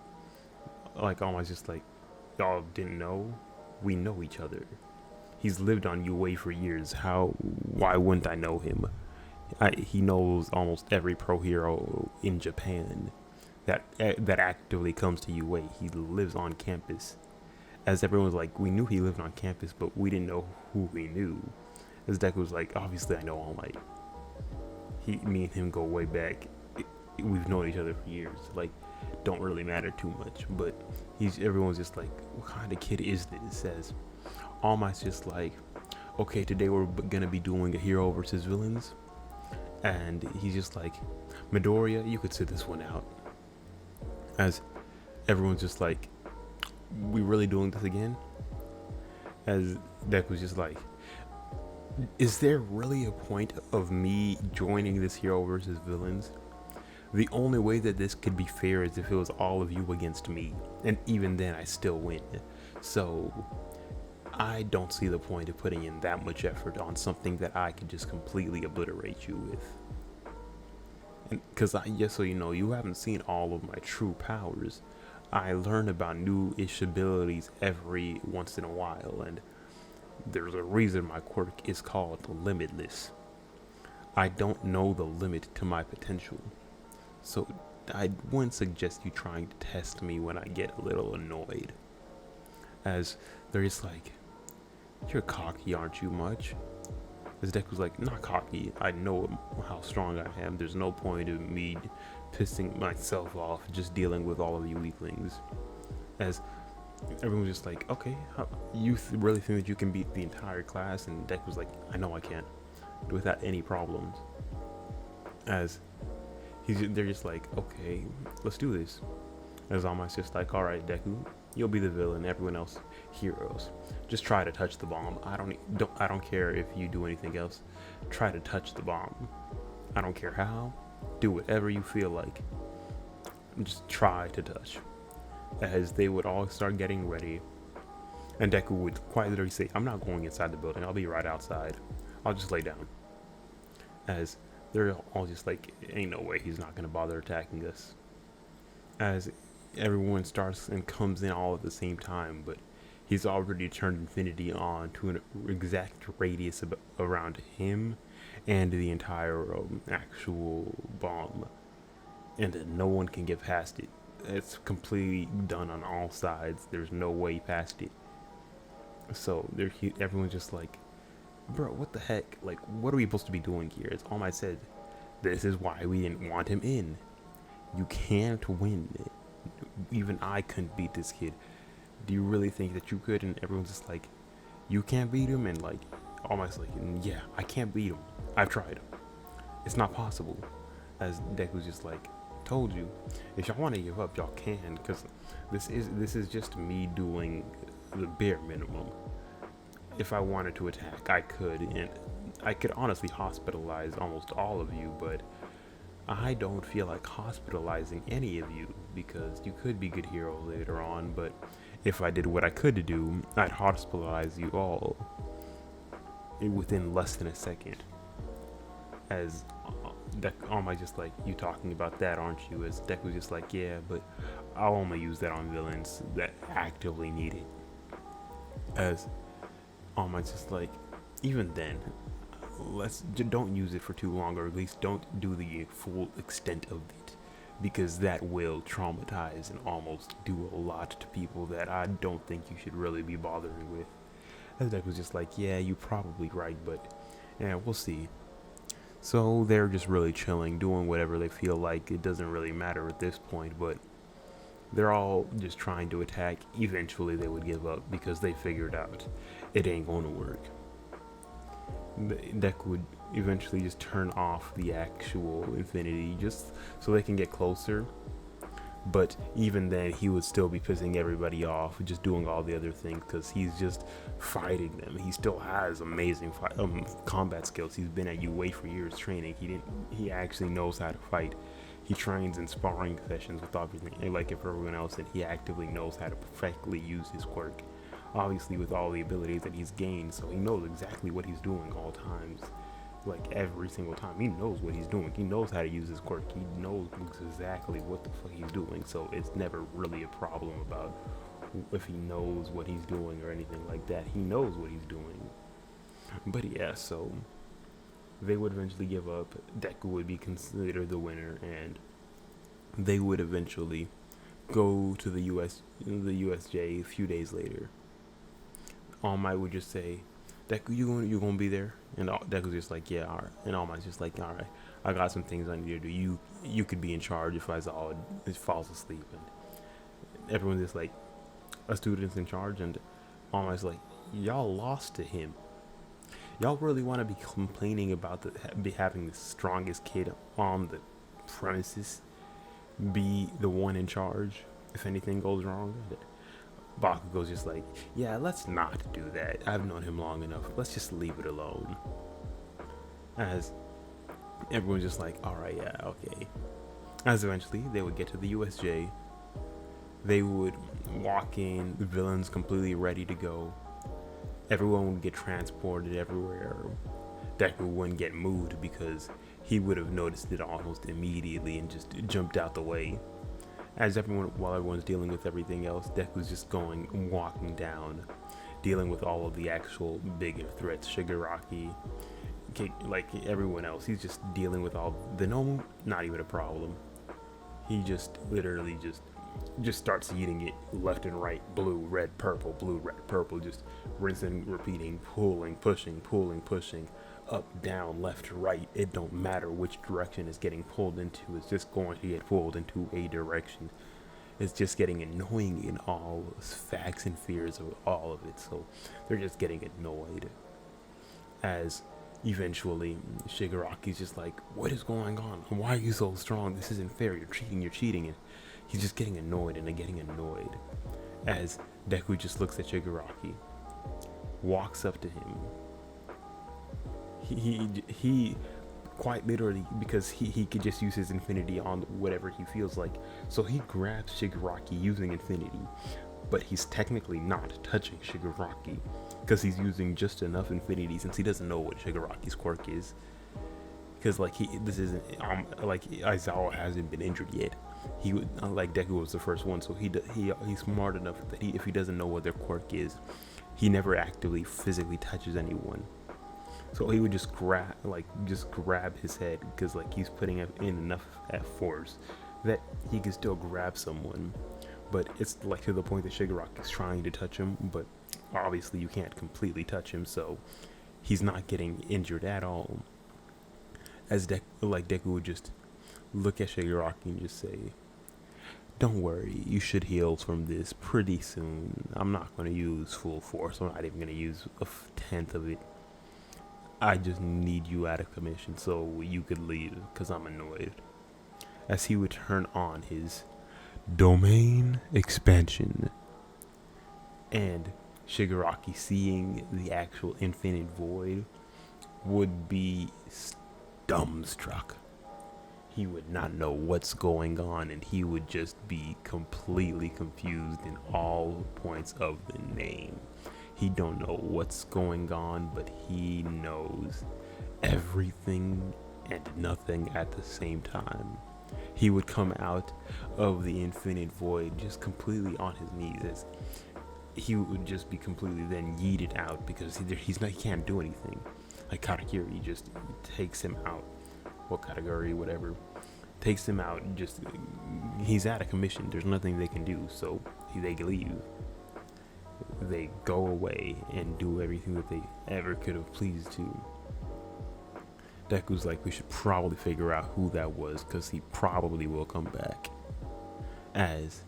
like All Might's just like, y'all didn't know? We know each other. He's lived on UA for years. Why wouldn't I know him? He knows almost every pro hero in Japan that actively comes to UA. He lives on campus. As everyone's like, we knew he lived on campus, but we didn't know who we knew. As Deku was like, obviously I know All Might. Me and him go way back. We've known each other for years. Like, don't really matter too much. But everyone's just like, what kind of kid is this? Says All Might's just like, okay, today we're gonna be doing a hero versus villains. And he's just like, Midoriya, you could sit this one out. As everyone's just like, we really doing this again? As Deku's just like, is there really a point of me joining this hero versus villains? The only way that this could be fair is if it was all of you against me, and even then I still win. So I don't see the point of putting in that much effort on something that I could just completely obliterate you with. Because just so you know, you haven't seen all of my true powers. I learn about new-ish abilities every once in a while, and there's a reason my quirk is called Limitless. I don't know the limit to my potential. So I wouldn't suggest you trying to test me when I get a little annoyed. As they're just like, you're cocky, aren't you much? As Deku's like, not cocky, I know how strong I am. There's no point of me pissing myself off just dealing with all of you weaklings. As everyone's just like, okay, you really think that you can beat the entire class? And Deku's like, I know I can, without any problems. As they're just like, okay, let's do this. As All Might's just like, all right, Deku, you'll be the villain. Everyone else, heroes. Just try to touch the bomb. I don't care if you do anything else. Try to touch the bomb. I don't care how. Do whatever you feel like. Just try to touch. As they would all start getting ready, and Deku would quite literally say, I'm not going inside the building. I'll be right outside. I'll just lay down. As they're all just like, ain't no way he's not gonna bother attacking us. As everyone starts and comes in all at the same time, but he's already turned infinity on to an exact radius around him and the entire actual bomb, and that no one can get past it. It's completely done on all sides. There's no way past it. So everyone's just like, bro, what the heck? Like, what are we supposed to be doing here? It's All Might said, this is why we didn't want him in. You can't win. Even I couldn't beat this kid. Do you really think that you could? And everyone's just like, you can't beat him? And like, All Might's like, yeah, I can't beat him. I've tried. It's not possible. As Deku's just like, told you. If y'all want to give up, y'all can, because this is just me doing the bare minimum. If I wanted to attack, I could, and I could honestly hospitalize almost all of you, but I don't feel like hospitalizing any of you because you could be good heroes later on, but if I did what I could do, I'd hospitalize you all within less than a second. As Deku just like, you talking about that, aren't you? As Deku's just like, yeah, but I'll only use that on villains that actively need it. As Almighty's just like, even then, don't use it for too long, or at least don't do the full extent of it, because that will traumatize and almost do a lot to people that I don't think you should really be bothering with. As Deck was just like, yeah, you're probably right, but yeah, we'll see. So they're just really chilling, doing whatever they feel like. It doesn't really matter at this point, but they're all just trying to attack. Eventually they would give up because they figured out it ain't going to work. Deku would eventually just turn off the actual infinity just so they can get closer. But even then, he would still be pissing everybody off, just doing all the other things because he's just fighting them. He still has amazing combat skills. He's been at UA for years training. He actually knows how to fight. He trains in sparring sessions with everything, like everyone else, and he actively knows how to perfectly use his quirk. Obviously, with all the abilities that he's gained, so he knows exactly what he's doing all times. Like every single time, he knows what he's doing. He knows how to use his quirk. He knows exactly what the fuck he's doing. So it's never really a problem about if he knows what he's doing or anything like that. He knows what he's doing. But yeah, so they would eventually give up. Deku would be considered the winner, and they would eventually go to the USJ a few days later. All Might would just say, Deku, you gonna be there? And Deku's just like, yeah, alright. And All Might's just like, alright, I got some things I need to do. You could be in charge if Aizawa falls asleep. And everyone's just like, a student's in charge. And All Might's like, y'all lost to him. Y'all really want to be complaining about having the strongest kid on the premises be the one in charge if anything goes wrong? Bakugo's just like, yeah, let's not do that. I've known him long enough. Let's just leave it alone. As everyone's just like, alright, yeah, okay. As eventually they would get to the USJ. They would walk in, the villains completely ready to go. Everyone would get transported everywhere. Deku wouldn't get moved because he would have noticed it almost immediately and just jumped out the way. While everyone's dealing with everything else, Deku's just walking down, dealing with all of the actual bigger threats. Shigaraki, like everyone else, he's just dealing with all the normal. Not even a problem. He just literally just starts eating it left and right, blue, red, purple, just rinsing, repeating, pulling, pushing, up, down, left, right. It don't matter which direction it's getting pulled into. It's just going to get pulled into a direction. It's just getting annoying in all facts and fears of all of it. So they're just getting annoyed. As eventually Shigaraki's just like, what is going on? Why are you so strong? This isn't fair. You're cheating. And he's just getting annoyed and getting annoyed. As Deku just looks at Shigaraki, walks up to him. He quite literally, because he could just use his infinity on whatever he feels like. So he grabs Shigaraki using infinity, but he's technically not touching Shigaraki because he's using just enough infinity since he doesn't know what Shigaraki's quirk is. Because like this isn't like Aizawa hasn't been injured yet. He would, like Deku was the first one, so he's smart enough that if he doesn't know what their quirk is, he never actively physically touches anyone. So he would just grab his head because like he's putting in enough force that he can still grab someone. But it's like to the point that Shigaraki's trying to touch him, but obviously you can't completely touch him, so he's not getting injured at all. As Deku would just look at Shigaraki and just say, don't worry, you should heal from this pretty soon. I'm not going to use full force. I'm not even going to use a tenth of it. I just need you out of commission so you could leave because I'm annoyed. As he would turn on his domain expansion, and Shigaraki, seeing the actual infinite void, would be dumbstruck. he would not know what's going on, and he would just be completely confused in all points of the name. He don't know what's going on, but he knows everything and nothing at the same time. He would come out of the infinite void just completely on his knees, as he would just be completely then yeeted out because he can't do anything. Like Katakiri just takes him out. Well, Katakuri, whatever, takes him out. Just he's out of commission. There's nothing they can do, so they leave. They go away and do everything that they ever could have pleased to. Deku's like, we should probably figure out who that was, because he probably will come back. As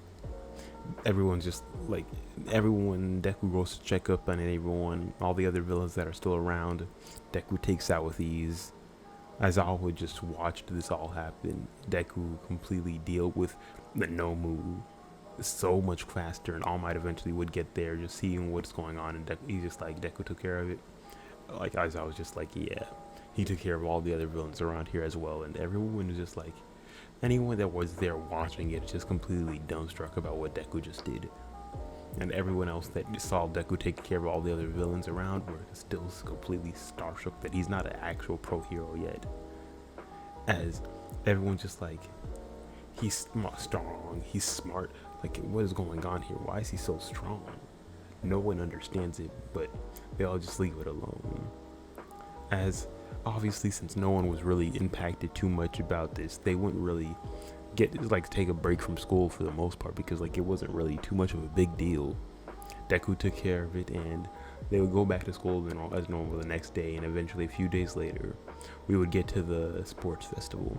everyone's just like, Deku goes to check up on everyone, all the other villains that are still around. Deku takes out with ease. As I would just watch this all happen, Deku completely deal with the Nomu so much faster, and All Might eventually would get there, just seeing what's going on, and he's just like, Deku took care of it. Like, as I was just like, yeah, he took care of all the other villains around here as well, and everyone was just like, anyone that was there watching it just completely dumbstruck about what Deku just did. And everyone else that saw Deku take care of all the other villains around were still completely starstruck that he's not an actual pro hero yet. As everyone's just like, he's strong, he's smart, like, what is going on here? Why is he so strong? No one understands it, but they all just leave it alone. As obviously, since no one was really impacted too much about this, they wouldn't really take a break from school for the most part, because like it wasn't really too much of a big deal. Deku took care of it, and they would go back to school as normal the next day, and eventually a few days later we would get to the sports festival.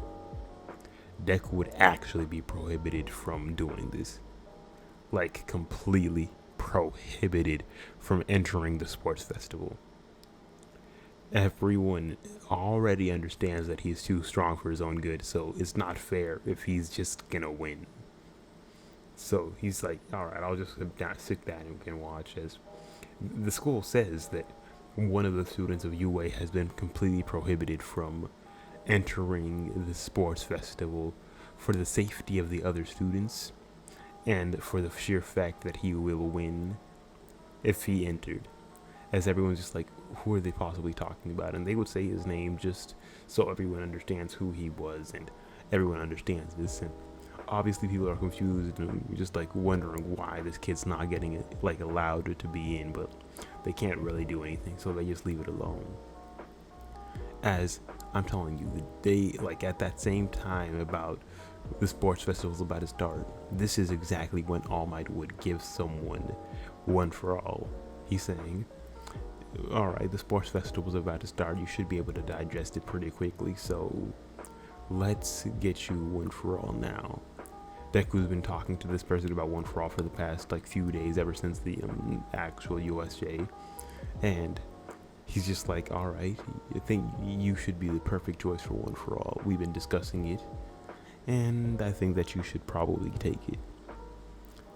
Deku would actually be prohibited from doing this, like completely prohibited from entering the sports festival. Everyone already understands that he's too strong for his own good, so it's not fair if he's just gonna win. So he's like, alright, I'll just sit down and watch. As the school says that one of the students of UA has been completely prohibited from entering the sports festival for the safety of the other students, and for the sheer fact that he will win if he entered. As everyone's just like, who are they possibly talking about? And they would say his name just so everyone understands who he was, and everyone understands this. And obviously people are confused and just like wondering why this kid's not getting it, like, allowed to be in, but they can't really do anything, so they just leave it alone. As I'm telling you, they, like, at that same time about the sports festival's about to start, this is exactly when All Might would give someone one for all. He's saying, alright, the sports festival's about to start, you should be able to digest it pretty quickly, so let's get you one for all now. Deku's been talking to this person about one for all for the past like few days, ever since the actual USJ, and he's just like, alright, I think you should be the perfect choice for one for all. We've been discussing it, and I think that you should probably take it.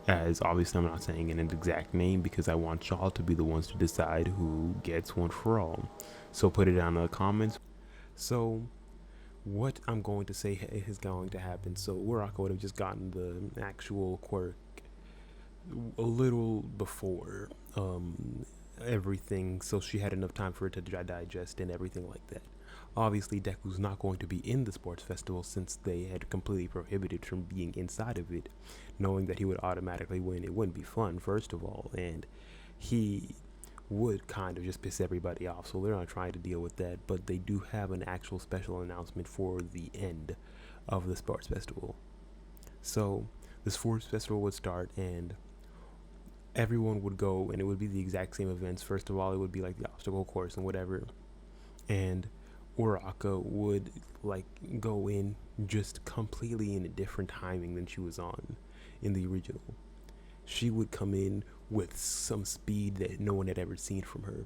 As obviously I'm not saying an exact name, because I want y'all to be the ones to decide who gets one for all. So put it down in the comments. So what I'm going to say is going to happen. So Uraka would have just gotten the actual quirk a little before everything, so she had enough time for it to digest and everything like that. Obviously, Deku's not going to be in the sports festival, since they had completely prohibited from being inside of it, knowing that he would automatically win. It wouldn't be fun, first of all, and he would kind of just piss everybody off, so they're not trying to deal with that. But they do have an actual special announcement for the end of the sports festival. So the sports festival would start, and everyone would go, and it would be the exact same events. First of all, it would be like the obstacle course and whatever, and Uraka would like go in just completely in a different timing than she was on in the original. She would come in with some speed that no one had ever seen from her.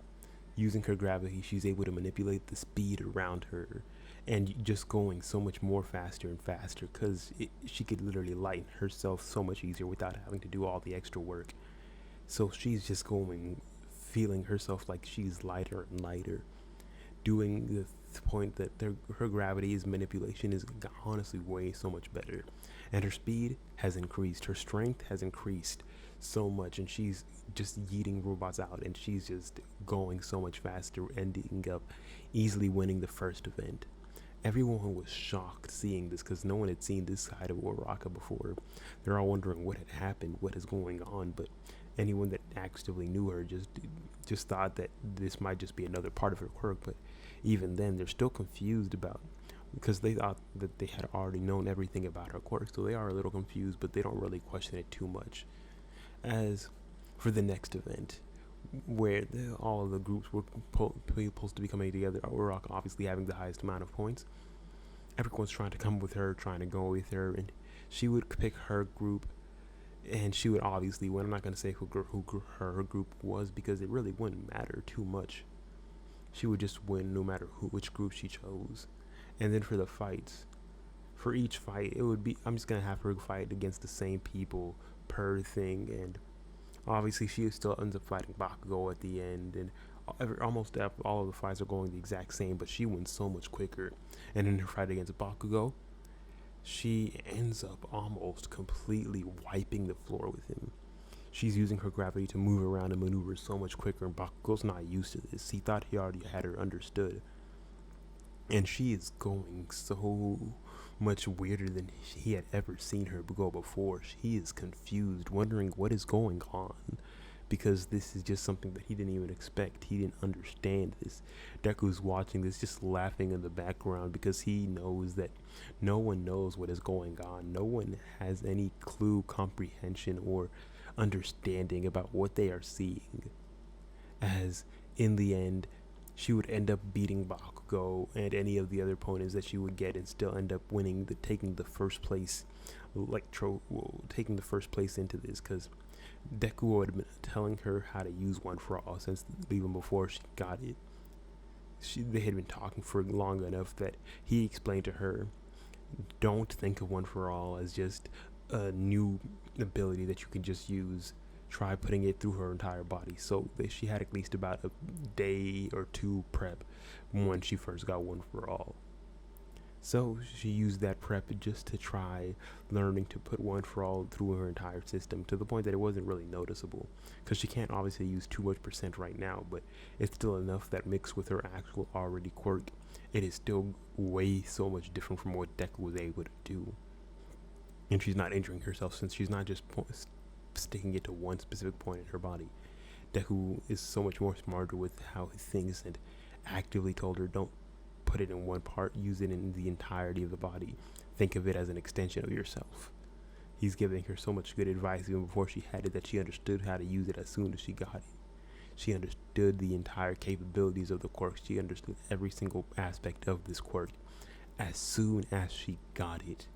Using her gravity, she's able to manipulate the speed around her, and just going so much more faster and faster, because she could literally lighten herself so much easier without having to do all the extra work. So she's just going, feeling herself like she's lighter and lighter. doing the point that her gravity is manipulation is honestly way so much better, and her speed has increased, her strength has increased so much, and she's just yeeting robots out, and she's just going so much faster, ending up easily winning the first event. Everyone was shocked seeing this because no one had seen this side of Uraraka before. They're all wondering what had happened, what is going on, but anyone that actively knew her just thought that this might just be another part of her quirk. But even then, they're still confused about, because they thought that they had already known everything about her quirk, so they are a little confused, but they don't really question it too much. As for the next event, where all of the groups were supposed to be coming together, Uraraka obviously having the highest amount of points, everyone's trying to come with her, trying to go with her, and she would pick her group, and she would obviously win. I'm not going to say who her group was, because it really wouldn't matter too much. She would just win no matter which group she chose. And then for the fights, for each fight, it would be, I'm just going to have her fight against the same people per thing, and obviously she still ends up fighting Bakugo at the end, and almost all of the fights are going the exact same, but she wins so much quicker. And in her fight against Bakugo, she ends up almost completely wiping the floor with him. She's using her gravity to move around and maneuver so much quicker, and Bakugo's not used to this. He thought he already had her understood. And she is going so much weirder than he had ever seen her go before. He is confused, wondering what is going on, because this is just something that he didn't even expect. He didn't understand this. Deku's watching this, just laughing in the background, because he knows that no one knows what is going on. No one has any clue, comprehension, or understanding about what they are seeing. As in the end, she would end up beating Bakugo and any of the other opponents that she would get, and still end up winning, taking the first place into this, because Deku had been telling her how to use One for All since even before she got it. They had been talking for long enough that he explained to her, don't think of One for All as just a new ability that you can just use. Try putting it through her entire body. So she had at least about a day or two prep when she first got One for All. So she used that prep just to try learning to put One for All through her entire system, to the point that it wasn't really noticeable, because she can't obviously use too much percent right now, but it's still enough that mixed with her actual already quirk, it is still way so much different from what Deku was able to do. And she's not injuring herself, since she's not just sticking it to one specific point in her body. Deku is so much more smarter with how he thinks, and actively told her, don't put it in one part, use it in the entirety of the body. Think of it as an extension of yourself. He's giving her so much good advice even before she had it, that she understood how to use it as soon as she got it. She understood the entire capabilities of the quirk. She understood every single aspect of this quirk as soon as she got it.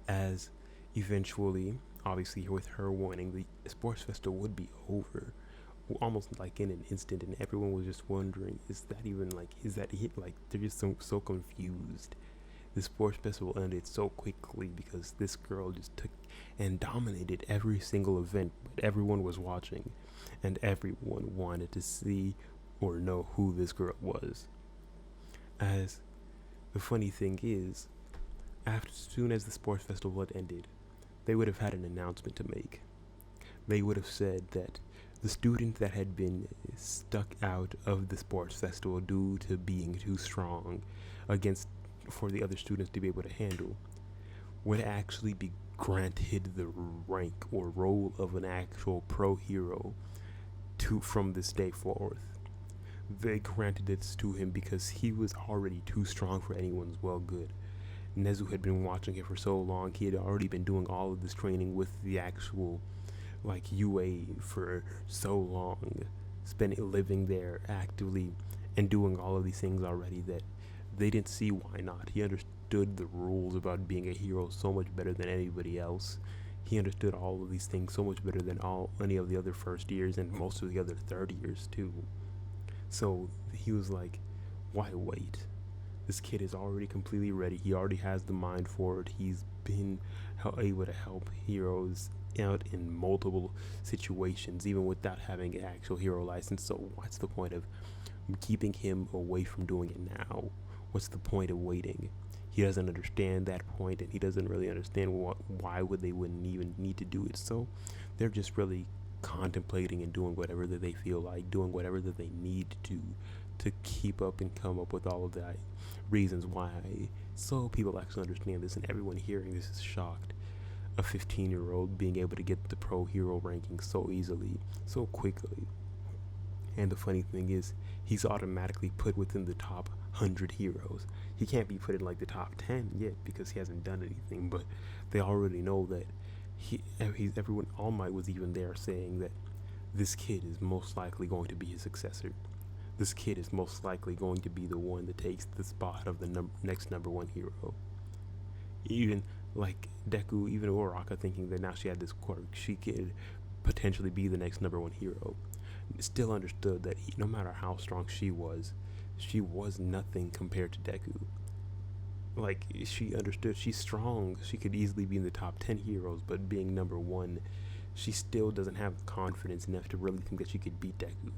As eventually, obviously with her winning, the sports festival would be over almost like in an instant, and everyone was just wondering, is that it? Like, they're just so confused. The sports festival ended so quickly because this girl just took and dominated every single event, but everyone was watching, and everyone wanted to see or know who this girl was. As the funny thing is, as soon as the sports festival had ended, they would have had an announcement to make. They would have said that the student that had been stuck out of the sports festival due to being too strong for the other students to be able to handle would actually be granted the rank or role of an actual pro hero from this day forth. They granted it to him because he was already too strong for anyone's well good. Nezu had been watching him for so long. He had already been doing all of this training with the actual UA for so long, living there actively and doing all of these things already, that they didn't see why not. He understood the rules about being a hero so much better than anybody else. He understood all of these things so much better than any of the other first years and most of the other third years too. So he was like, why wait? This kid is already completely ready. He already has the mind for it. He's been able to help heroes out in multiple situations, even without having an actual hero license. So what's the point of keeping him away from doing it now. What's the point of waiting? He doesn't understand that point, and he doesn't really understand why would they wouldn't even need to do it. So they're just really contemplating and doing whatever that they feel like, doing whatever that they need to keep up and come up with all of the reasons why. So people actually understand this, and everyone hearing this is shocked. A 15-year-old being able to get the pro hero ranking so easily, so quickly. And the funny thing is, he's automatically put within the top 100 heroes. He can't be put in like the top 10 yet because he hasn't done anything, but they already know that everyone, All Might was even there saying that this kid is most likely going to be his successor. This kid is most likely going to be the one that takes the spot of the next number one hero. Even like Deku, even Uraraka thinking that now she had this quirk, she could potentially be the next number one hero. Still understood that no matter how strong she was nothing compared to Deku. Like, she understood she's strong, she could easily be in the top 10 heroes, but being number one, she still doesn't have confidence enough to really think that she could beat Deku.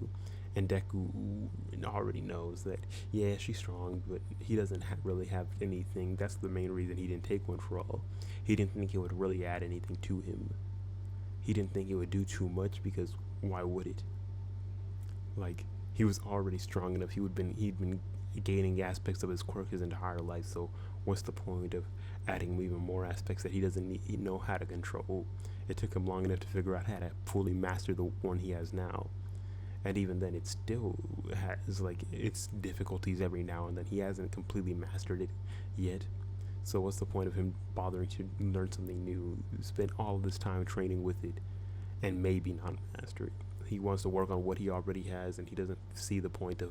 And Deku already knows that, yeah, she's strong, but he doesn't really have anything. That's the main reason he didn't take One for All. He didn't think it would really add anything to him. He didn't think it would do too much, because why would it? Like, he was already strong enough. He'd been gaining aspects of his quirk his entire life, so what's the point of adding even more aspects that he doesn't know how to control? It took him long enough to figure out how to fully master the one he has now. And even then, it still has, like, its difficulties every now and then. He hasn't completely mastered it yet. So what's the point of him bothering to learn something new, spend all of this time training with it, and maybe not master it? He wants to work on what he already has, and he doesn't see the point of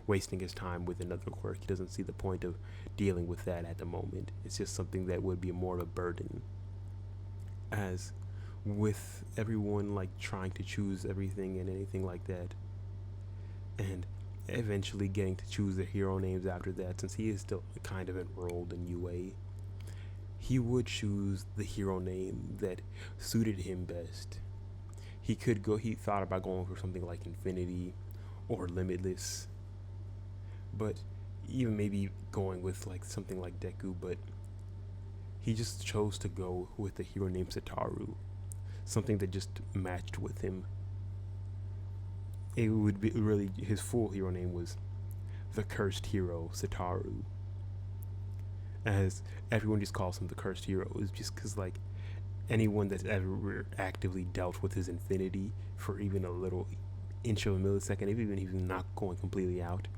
wasting his time with another quirk. He doesn't see the point of dealing with that at the moment. It's just something that would be more of a burden. As with everyone like trying to choose everything and anything like that, and eventually getting to choose the hero names after that, since he is still kind of enrolled in UA, he would choose the hero name that suited him best. He thought about going for something like Infinity or Limitless, but even maybe going with like something like Deku, but he just chose to go with the hero named Sataru, something that just matched with him. It would be really, his full hero name was the Cursed Hero Sataru, as everyone just calls him the Cursed Hero. Is just because, like, anyone that's ever actively dealt with his infinity for even a little inch of a millisecond, even if he's not going completely out,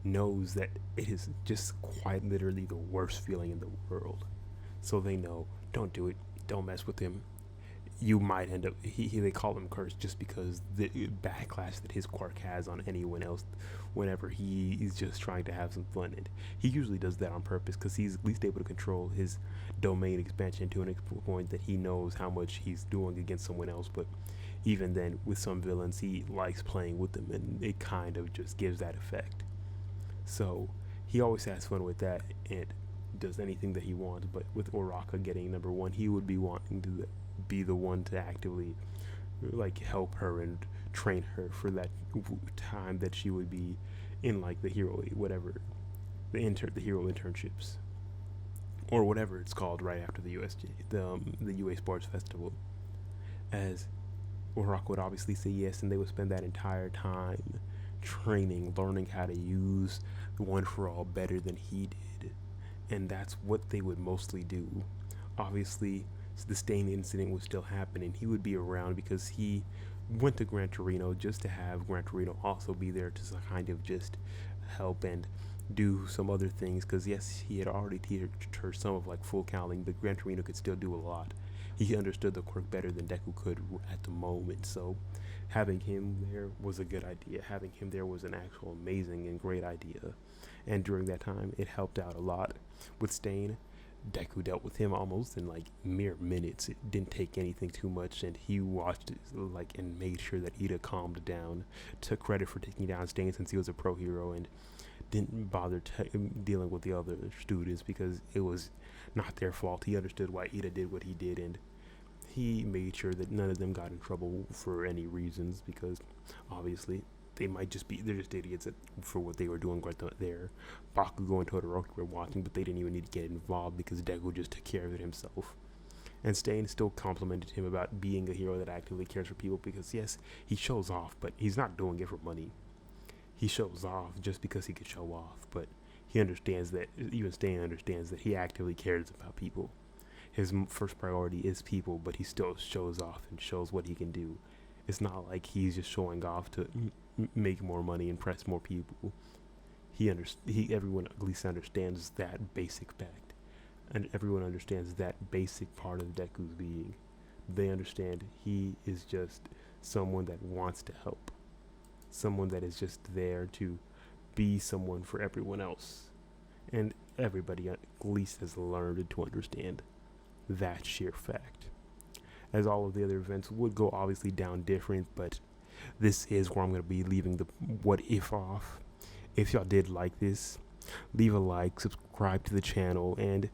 knows that it is just quite literally the worst feeling in the world. So they know, don't do it, don't mess with him. You might end up, they call him cursed just because the backlash that his quirk has on anyone else whenever he is just trying to have some fun. And he usually does that on purpose because he's at least able to control his domain expansion to an point that he knows how much he's doing against someone else. But even then, with some villains, he likes playing with them, and it kind of just gives that effect. So he always has fun with that and does anything that he wants. But with Uraraka getting number one, he would be wanting to be the one to actively like help her and train her for that time that she would be in like the hero, whatever, the hero internships or whatever it's called right after the the UA Sports Festival. As Uraraka would obviously say yes, and they would spend that entire time training, learning how to use One for All better than he did, and that's what they would mostly do. Obviously, the Stain incident would still happen, and he would be around because he went to Gran Torino just to have Gran Torino also be there to kind of just help and do some other things, because yes, he had already teached her some of like full counting, but Gran Torino could still do a lot. He understood the quirk better than Deku could at the moment, so having him there was a good idea. Having him there was an actual amazing and great idea, and during that time it helped out a lot. With Stain, Deku dealt with him almost in like mere minutes. It didn't take anything too much, and he watched it like and made sure that Ida calmed down, took credit for taking down Stain since he was a pro hero, and didn't bother dealing with the other students because it was not their fault. He understood why Ida did what he did, and he made sure that none of them got in trouble for any reasons, because obviously they're just idiots for what they were doing right there. Bakugo and Todoroki were watching, but they didn't even need to get involved because Deku just took care of it himself. And Stain still complimented him about being a hero that actively cares for people because, yes, he shows off, but he's not doing it for money. He shows off just because he could show off, but he understands that, even Stain understands that he actively cares about people. His first priority is people, but he still shows off and shows what he can do. It's not like he's just showing off to make more money, impress more people. Everyone at least understands that basic fact, and everyone understands that basic part of Deku's being. They understand he is just someone that wants to help, someone that is just there to be someone for everyone else, and everybody at least has learned to understand that sheer fact. As all of the other events would go obviously down different, but this is where I'm going to be leaving the what if off. If y'all did like this, leave a like, subscribe to the channel, and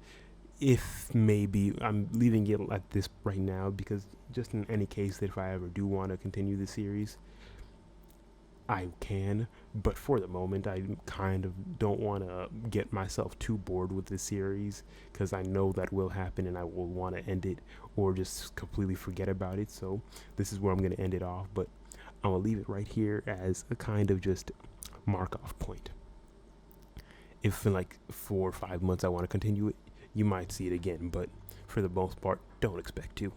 if maybe I'm leaving it at this right now because just in any case that if I ever do want to continue the series, I can, but for the moment I kind of don't want to get myself too bored with this series because I know that will happen and I will want to end it or just completely forget about it. So this is where I'm going to end it off, but I'm going to leave it right here as a kind of just mark off point. If in like 4 or 5 months I want to continue it, you might see it again, but for the most part, don't expect to.